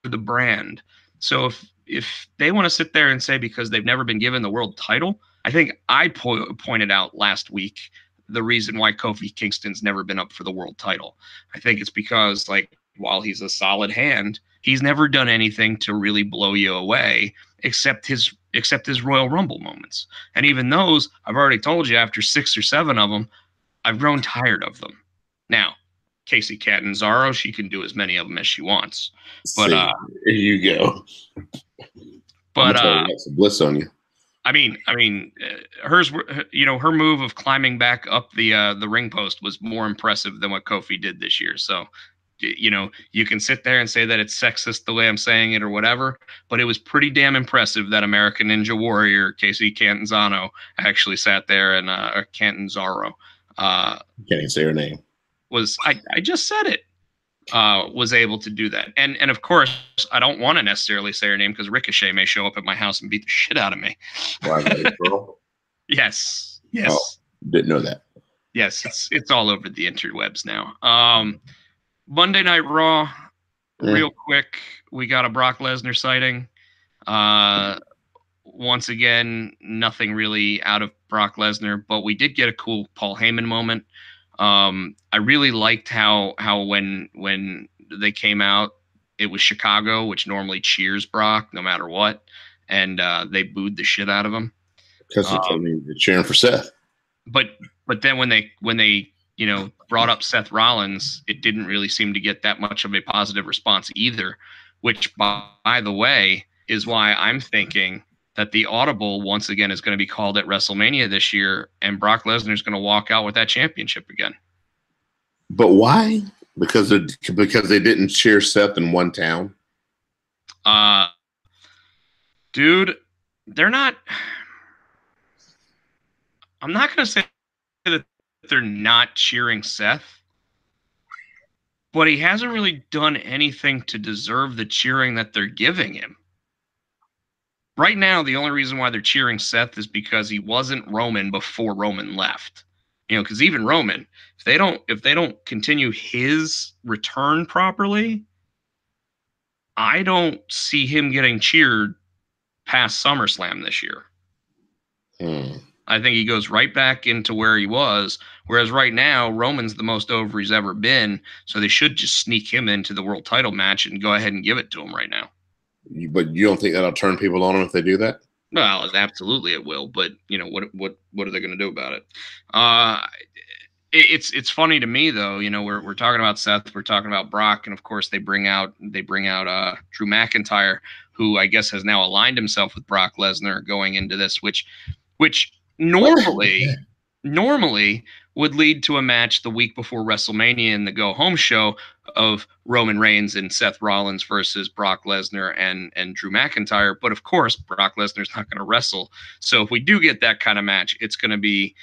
for the brand. So if they want to sit there and say because they've never been given the world title, I think I pointed out last week the reason why Kofi Kingston's never been up for the world title. I think it's because, like, while he's a solid hand, he's never done anything to really blow you away except his Royal Rumble moments. And even those, I've already told you, after 6 or 7 of them, I've grown tired of them. Now, Casey Catanzaro, she can do as many of them as she wants. But there you go. But that's a bliss on you. I mean, hers, you know, her move of climbing back up the ring post was more impressive than what Kofi did this year. So, you know, you can sit there and say that it's sexist the way I'm saying it or whatever, but it was pretty damn impressive that American Ninja Warrior Casey Catanzaro actually sat there and Catanzaro. Can't even say her name. I just said it. Was able to do that. And of course, I don't want to necessarily say her name because Ricochet may show up at my house and beat the shit out of me. Yes. Oh, didn't know that. Yes, it's all over the interwebs now. Monday Night Raw, real quick, we got a Brock Lesnar sighting. Once again, nothing really out of Brock Lesnar, but we did get a cool Paul Heyman moment. I really liked how when they came out, it was Chicago, which normally cheers Brock no matter what, and they booed the shit out of him because they're cheering for Seth. But then when they you know brought up Seth Rollins, it didn't really seem to get that much of a positive response either, which by the way is why I'm thinking that the audible once again is going to be called at WrestleMania this year, and Brock Lesnar is going to walk out with that championship again. But why? Because they didn't cheer Seth in one town. Dude, they're not. I'm not going to say that they're not cheering Seth, but he hasn't really done anything to deserve the cheering that they're giving him. Right now, the only reason why they're cheering Seth is because he wasn't Roman before Roman left. You know, because even Roman, if they don't continue his return properly, I don't see him getting cheered past SummerSlam this year. I think he goes right back into where he was. Whereas right now, Roman's the most over he's ever been, so they should just sneak him into the world title match and go ahead and give it to him right now. But you don't think that'll turn people on him if they do that? Well, absolutely it will. But you know what are they going to do about it? It's funny to me though. You know, we're talking about Seth, we're talking about Brock, and of course they bring out Drew McIntyre, who I guess has now aligned himself with Brock Lesnar going into this, which normally would lead to a match the week before WrestleMania in the go home show of Roman Reigns and Seth Rollins versus Brock Lesnar and Drew McIntyre. But of course, Brock Lesnar's not going to wrestle. So if we do get that kind of match, it's going to be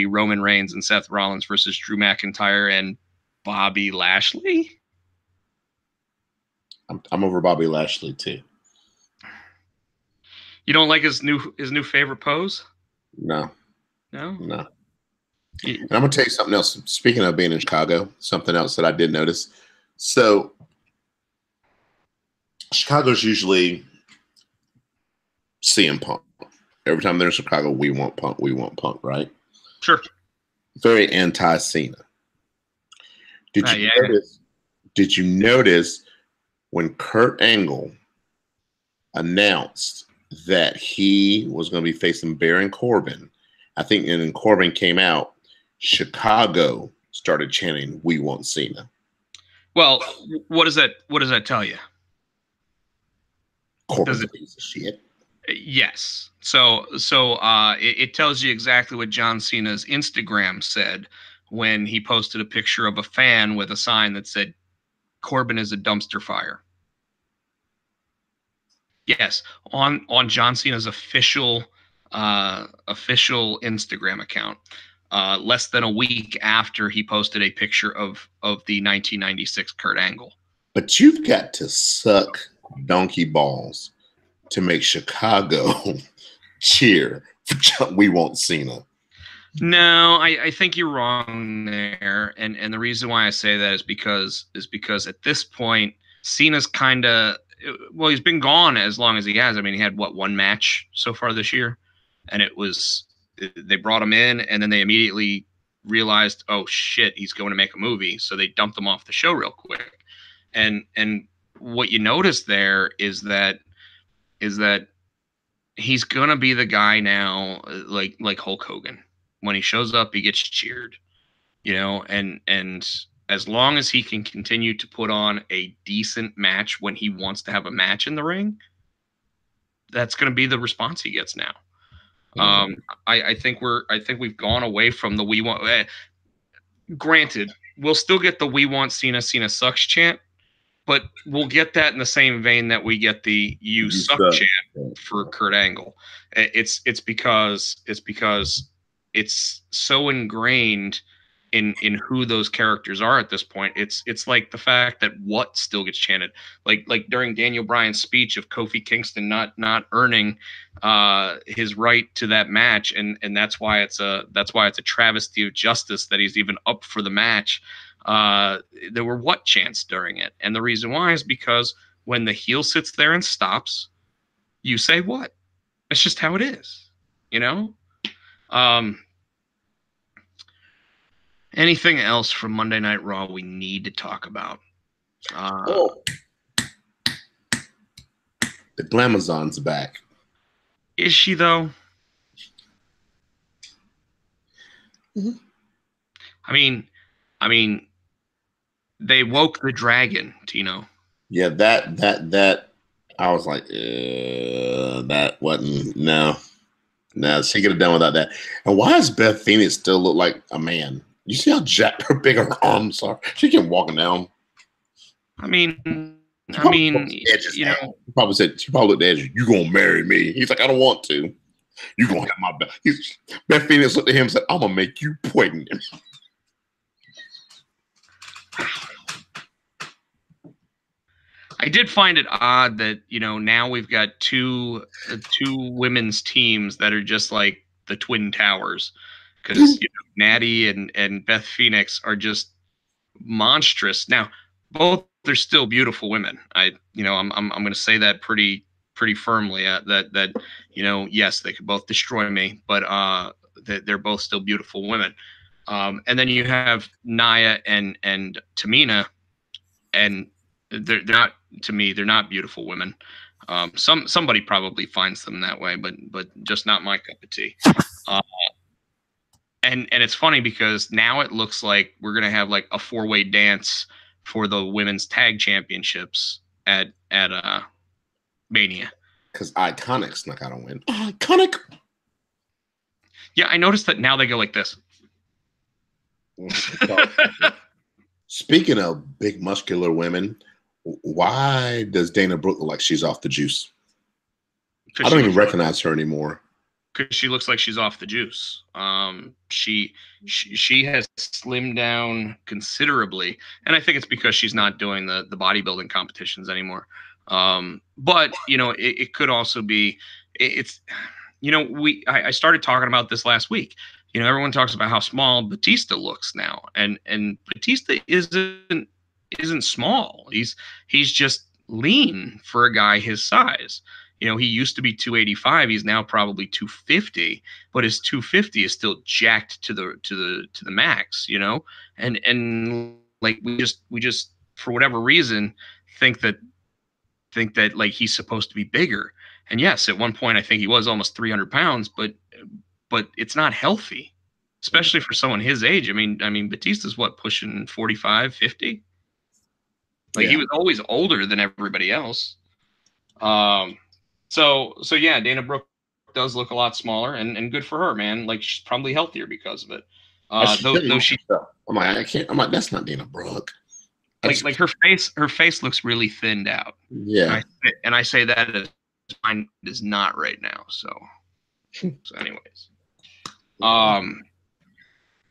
Roman Reigns and Seth Rollins versus Drew McIntyre and Bobby Lashley. I'm over Bobby Lashley too. You don't like his new favorite pose? No. And I'm going to tell you something else. Speaking of being in Chicago, something else that I did notice. So Chicago's usually CM Punk. Every time they're in Chicago, we want Punk, right? Sure. Very anti-Cena. Did you Yeah. notice? Did you notice when Kurt Angle announced that he was going to be facing Baron Corbin? I think, and then Corbin came out. Chicago started chanting, "We want Cena." Well, what does that tell you? Corbin's a piece of shit. Yes. So it tells you exactly what John Cena's Instagram said when he posted a picture of a fan with a sign that said, "Corbin is a dumpster fire." Yes, on John Cena's official Instagram account, less than a week after he posted a picture of the 1996 Kurt Angle. But you've got to suck donkey balls to make Chicago cheer for "We want Cena." No, I think you're wrong there, and the reason why I say that is because at this point Cena's kind of, well, he's been gone as long as he has. I mean, he had one match so far this year, and they brought him in, and then they immediately realized, oh shit, he's going to make a movie, so they dumped him off the show real quick. And what you notice there is that he's gonna be the guy now, like Hulk Hogan. When he shows up, he gets cheered, and as long as he can continue to put on a decent match when he wants to have a match in the ring, that's going to be the response he gets now. I think we've gone away from the "we want." Granted, we'll still get the "we want Cena, Cena sucks" chant, but we'll get that in the same vein that we get the "you suck" chant for Kurt Angle. It's because it's so ingrained in who those characters are at this point. It's like the fact that what still gets chanted, like during Daniel Bryan's speech of Kofi Kingston not earning his right to that match, and that's why it's a travesty of justice that he's even up for the match. There were what chants during it, and the reason why is because when the heel sits there and stops, you say what. It's just how it is, Anything else from Monday Night Raw we need to talk about? The Glamazon's back. Is she, though? Mm-hmm. I mean, they woke the dragon, Tino. Yeah, that I was like, that wasn't, no, she could have done without that. And why does Beth Phoenix still look like a man? You see how jacked her big her arms are? She can walking down. She probably looked at you. You gonna marry me? He's like, I don't want to. You gonna have my back. Beth Phoenix looked at him and said, I'm gonna make you pregnant. I did find it odd that now we've got two women's teams that are just like the Twin Towers, because Natty and Beth Phoenix are just monstrous. Now both are still beautiful women. I'm going to say that pretty firmly. That yes, they could both destroy me, but they're both still beautiful women. And then you have Nia and Tamina, and they're not, to me, they're not beautiful women. Somebody probably finds them that way, but just not my cup of tea. And it's funny because now it looks like we're gonna have like a 4-way dance for the women's tag championships at Mania. Because Iconics not gonna win. Iconic. Yeah, I noticed that now they go like this. Speaking of big muscular women, why does Dana Brooke look like she's off the juice? I don't even recognize her anymore. Because she looks like she's off the juice. She has slimmed down considerably, and I think it's because she's not doing the bodybuilding competitions anymore. But it could also be I started talking about this last week. Everyone talks about how small Batista looks now, and Batista isn't small. He's just lean for a guy his size. You know, he used to be 285. He's now probably 250, but his 250 is still jacked to the max. You know, and like we just for whatever reason think that like he's supposed to be bigger. And yes, at one point I think he was almost 300 pounds, but it's not healthy, especially for someone his age. I mean, Batista's what, pushing 45, 50? Like he was always older than everybody else. So yeah, Dana Brooke does look a lot smaller, and good for her, man. Like she's probably healthier because of it. Though she, I'm like, I can't. I'm like, that's not Dana Brooke. like her face looks really thinned out. Yeah. And I say that as mine is not right now. So anyways,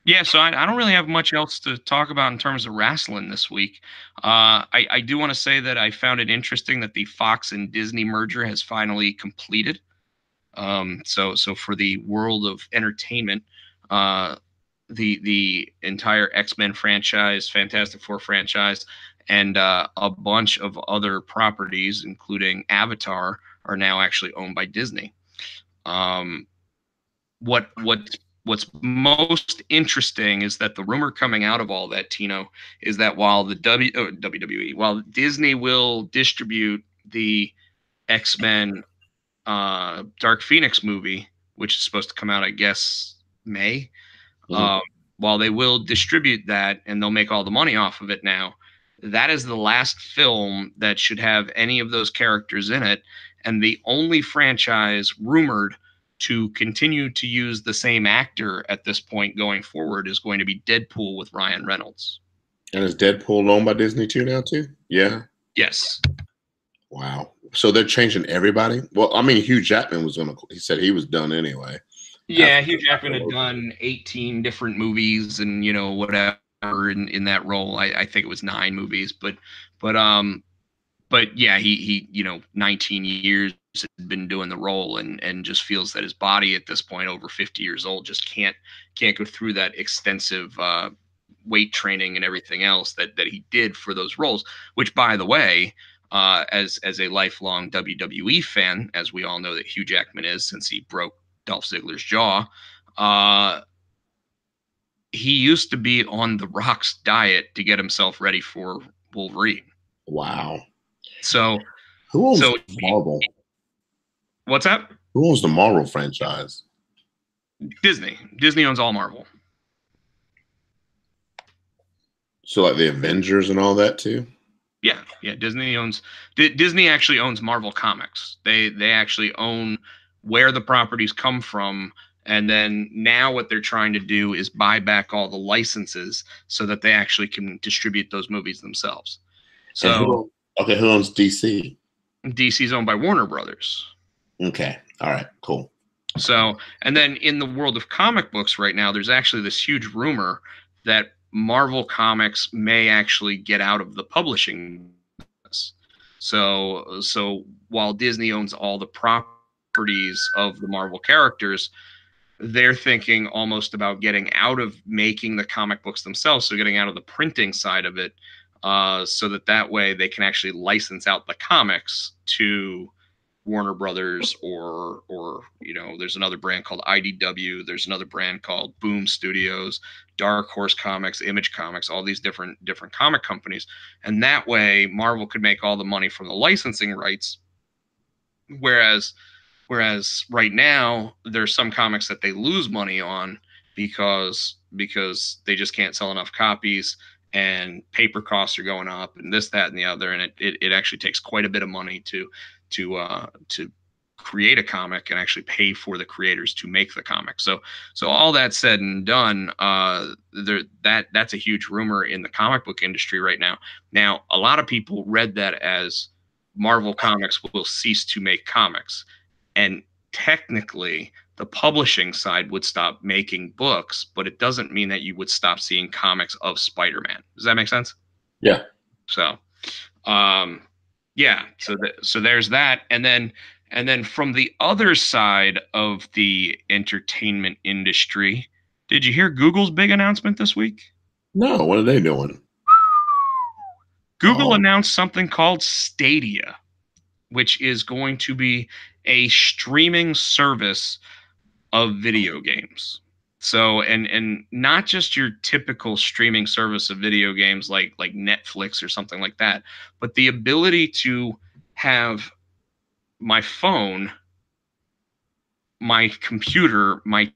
yeah. So I don't really have much else to talk about in terms of wrestling this week. I do want to say that I found it interesting that the Fox and Disney merger has finally completed. So for the world of entertainment, the entire X-Men franchise, Fantastic Four franchise, and a bunch of other properties, including Avatar, are now actually owned by Disney. What's most interesting is that the rumor coming out of all that, Tino, is that while the WWE, while Disney will distribute the X-Men Dark Phoenix movie, which is supposed to come out, I guess, May. While they will distribute that and they'll make all the money off of it now, that is the last film that should have any of those characters in it. And the only franchise rumored to continue to use the same actor at this point going forward is going to be Deadpool with Ryan Reynolds. And is Deadpool owned by Disney now too? Yeah. Yes. Wow. So they're changing everybody? Well, I mean, Hugh Jackman was he said he was done anyway. Yeah, Hugh Jackman had done 18 different movies and, you know, whatever in that role. I think it was 9 movies, but yeah, he you know, 19 years had been doing the role and just feels that his body at this point, over 50 years old, just can't go through that extensive weight training and everything else that he did for those roles, which, by the way, as a lifelong WWE fan, as we all know that Hugh Jackman is, since he broke Dolph Ziggler's jaw, he used to be on The Rock's diet to get himself ready for Wolverine. Wow. So who owns Marvel? What's that? Who owns the Marvel franchise? Disney. Disney owns all Marvel. So like the Avengers and all that too? Yeah. Disney actually owns Marvel Comics. They actually own where the properties come from, and then now what they're trying to do is buy back all the licenses so that they actually can distribute those movies themselves. So who owns DC? DC's owned by Warner Brothers. Okay. All right, cool. So, and then in the world of comic books right now, there's actually this huge rumor that Marvel Comics may actually get out of the publishing business. So while Disney owns all the properties of the Marvel characters, they're thinking almost about getting out of making the comic books themselves, so getting out of the printing side of it, so that way they can actually license out the comics to Warner Brothers or you know, there's another brand called IDW, there's another brand called Boom Studios, Dark Horse Comics, Image Comics, all these different comic companies, and that way Marvel could make all the money from the licensing rights, whereas right now there's some comics that they lose money on because they just can't sell enough copies, and paper costs are going up, and this, that, and the other, and it actually takes quite a bit of money to create a comic and actually pay for the creators to make the comic. So all that said and done, that's a huge rumor in the comic book industry right now. Now, a lot of people read that as Marvel Comics will cease to make comics. And technically, the publishing side would stop making books, but it doesn't mean that you would stop seeing comics of Spider-Man. Does that make sense? Yeah. So, yeah. So there's that, and then from the other side of the entertainment industry, did you hear Google's big announcement this week? No. What are they doing? Google announced something called Stadia. which is going to be a streaming service of video games. So, and not just your typical streaming service of video games like Netflix or something like that, but the ability to have my phone, my computer, my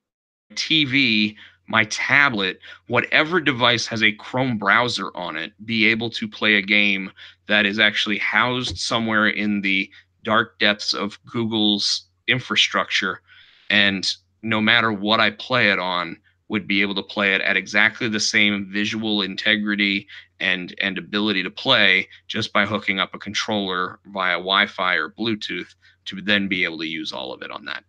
TV, my tablet, whatever device has a Chrome browser on it, be able to play a game that is actually housed somewhere in the dark depths of Google's infrastructure. And no matter what I play it on, would be able to play it at exactly the same visual integrity and ability to play just by hooking up a controller via Wi-Fi or Bluetooth to then be able to use all of it on that.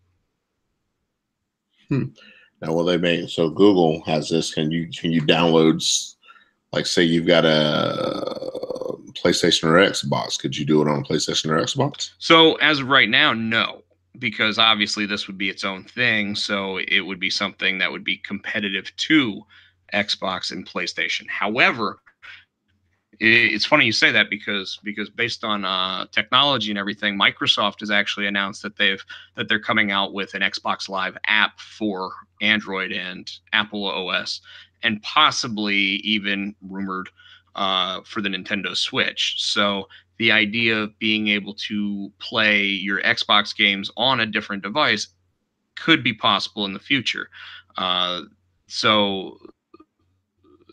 Now, will they make so Google has this? Can you download, like, say you've got a PlayStation or Xbox? Could you do it on a PlayStation or Xbox? So as of right now, no, because obviously this would be its own thing. So it would be something that would be competitive to Xbox and PlayStation. However, it's funny you say that because based on technology and everything, Microsoft has actually announced that they're coming out with an Xbox Live app for Android and Apple OS, and possibly even rumored for the Nintendo Switch. So the idea of being able to play your Xbox games on a different device could be possible in the future. So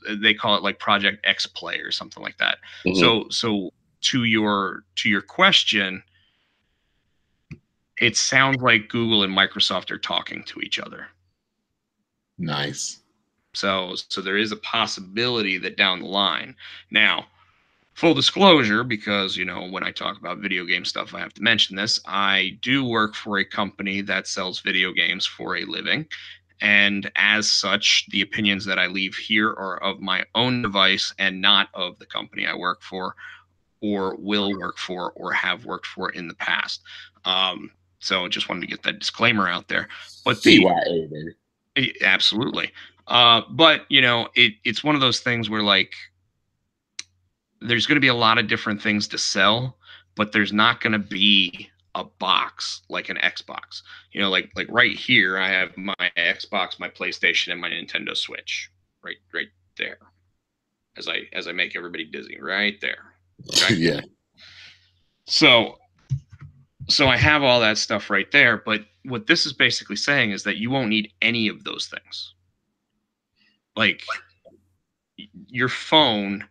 they call it like Project X Play or something like that. Mm-hmm. So to your question, it sounds like Google and Microsoft are talking to each other. Nice. So there is a possibility that down the line. Now, full disclosure, because when I talk about video game stuff, I have to mention this. I do work for a company that sells video games for a living. And as such, the opinions that I leave here are of my own device and not of the company I work for or will work for or have worked for in the past. So just wanted to get that disclaimer out there. But absolutely. But it's one of those things where, like, there's going to be a lot of different things to sell, but there's not going to be a box like an Xbox. Like right here, I have my Xbox, my PlayStation, and my Nintendo Switch right there. As I make everybody dizzy, right there. Okay? Yeah. So I have all that stuff right there, but what this is basically saying is that you won't need any of those things. Like your phone,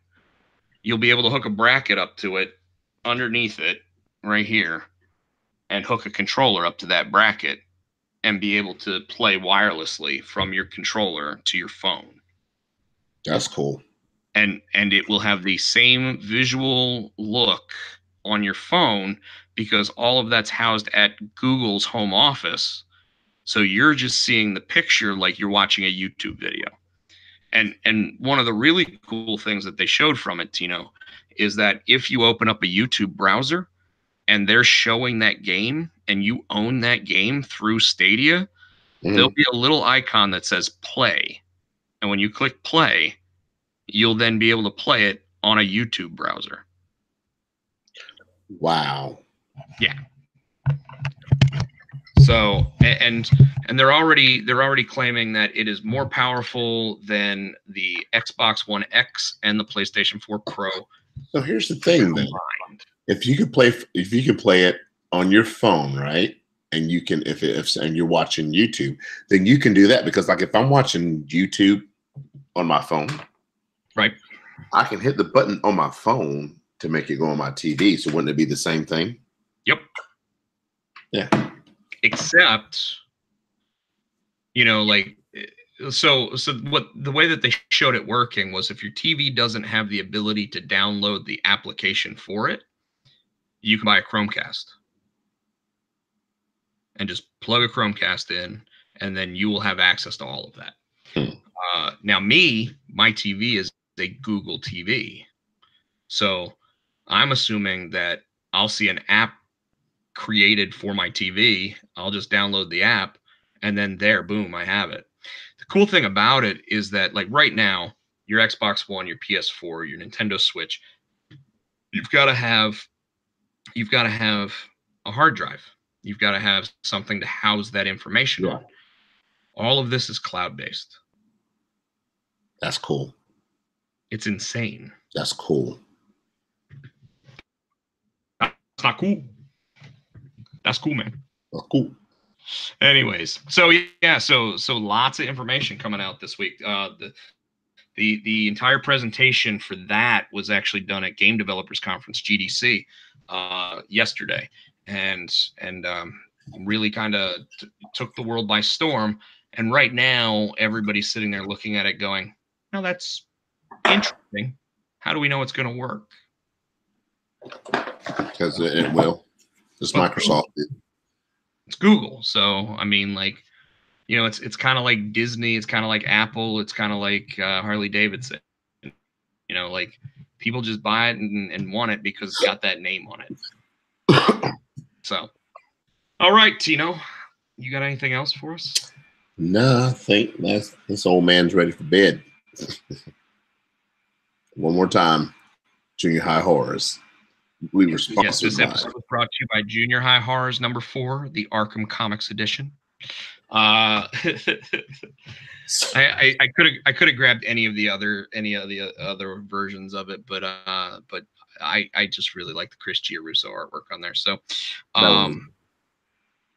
you'll be able to hook a bracket up to it underneath it right here and hook a controller up to that bracket and be able to play wirelessly from your controller to your phone. That's cool. And it will have the same visual look on your phone because all of that's housed at Google's home office. So you're just seeing the picture like you're watching a YouTube video. And one of the really cool things that they showed from it, Tino, is that if you open up a YouTube browser and they're showing that game and you own that game through Stadia, there'll be a little icon that says play. And when you click play, you'll then be able to play it on a YouTube browser. Wow. Yeah. So, and they're already claiming that it is more powerful than the Xbox One X and the PlayStation 4 Pro. So here's the thing, then. If you could play it on your phone, right? And you can, if you're watching YouTube, then you can do that, because like if I'm watching YouTube on my phone, right, I can hit the button on my phone to make it go on my TV. So wouldn't it be the same thing? Yep. Yeah. Except, like, so what the way that they showed it working was if your TV doesn't have the ability to download the application for it, you can buy a Chromecast and just plug a Chromecast in, and then you will have access to all of that. Now, my TV is a Google TV. So I'm assuming that I'll see an app created for my TV. I'll just download the app, and then there, boom, I have it. The cool thing about it is that, like, right now, your Xbox One, your PS4, your Nintendo Switch, you've got to have you've got to have a hard drive. You've got to have something to house that information on. All of this is cloud-based. That's cool. It's insane. That's cool. That's not cool. That's cool, man. That's cool. Anyways, so yeah, so lots of information coming out this week. The entire presentation for that was actually done at Game Developers Conference GDC yesterday, and really kind of took the world by storm. And right now, everybody's sitting there looking at it, going, "No, that's interesting. How do we know it's going to work?" Because it will. It's Microsoft. It's Google. So I mean, like, you know, it's kind of like Disney. It's kind of like Apple. It's kind of like Harley Davidson. You know, like people just buy it and want it because it's got that name on it. So, all right, Tino, you got anything else for us? No, I think this old man's ready for bed. One more time, Junior High Horrors. We were sponsored. Yes, this episode was brought to you by Junior High Horrors #4, the Arkham Comics edition. I could have grabbed any of the other versions of it, but I just really like the Chris Giarusso artwork on there. So,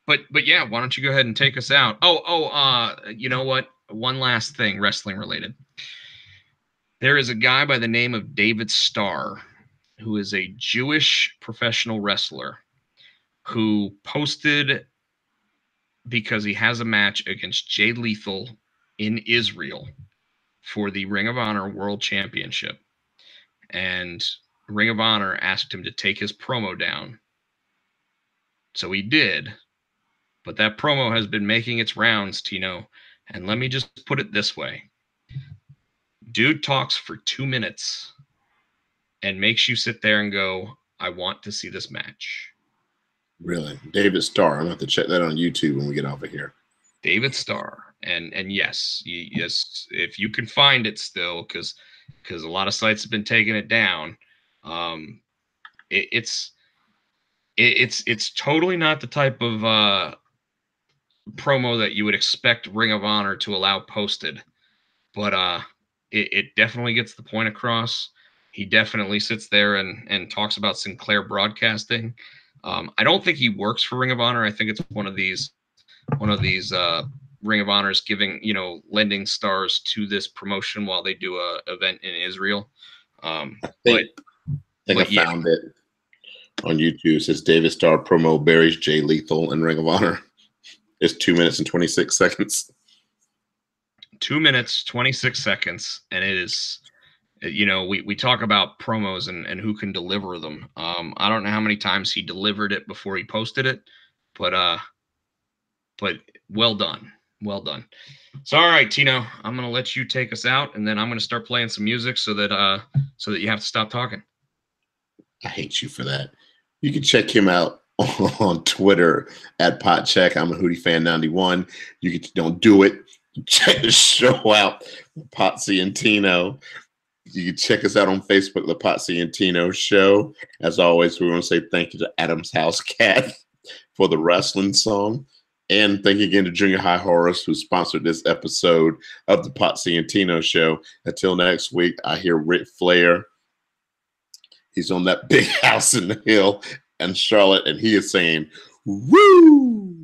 but yeah, why don't you go ahead and take us out? You know what? One last thing, wrestling related. There is a guy by the name of David Starr, who is a Jewish professional wrestler, who posted because he has a match against Jay Lethal in Israel for the Ring of Honor World Championship. And Ring of Honor asked him to take his promo down. So he did. But that promo has been making its rounds, Tino. And let me just put it this way. Dude talks for 2 minutes and makes you sit there and go, I want to see this match. Really? David Starr. I'm going to have to check that on YouTube when we get off of here. David Starr. And yes, if you can find it still, because a lot of sites have been taking it down. It's totally not the type of promo that you would expect Ring of Honor to allow posted. But it definitely gets the point across. He definitely sits there and talks about Sinclair Broadcasting. I don't think he works for Ring of Honor. I think it's one of these Ring of Honors lending stars to this promotion while they do a event in Israel. I found it on YouTube. It says David Starr promo buries Jay Lethal in Ring of Honor. It's 2 minutes and 26 seconds. 2 minutes, 26 seconds. And it is, we talk about promos and who can deliver them. I don't know how many times he delivered it before he posted it, but well done. Well done. So, all right, Tino, I'm going to let you take us out, and then I'm going to start playing some music so that you have to stop talking. I hate you for that. You can check him out on Twitter at PotCheck. I'm a Hootie Fan 91. You can don't do it. Check the show out, Potsy and Tino. You can check us out on Facebook, the Potsy and Tino Show. As always, we want to say thank you to Adam's House Cat for the wrestling song. And thank you again to Junior High Horrors, who sponsored this episode of the Potsy and Tino Show. Until next week, I hear Ric Flair. He's on that big house in the hill in Charlotte, and he is saying, woo!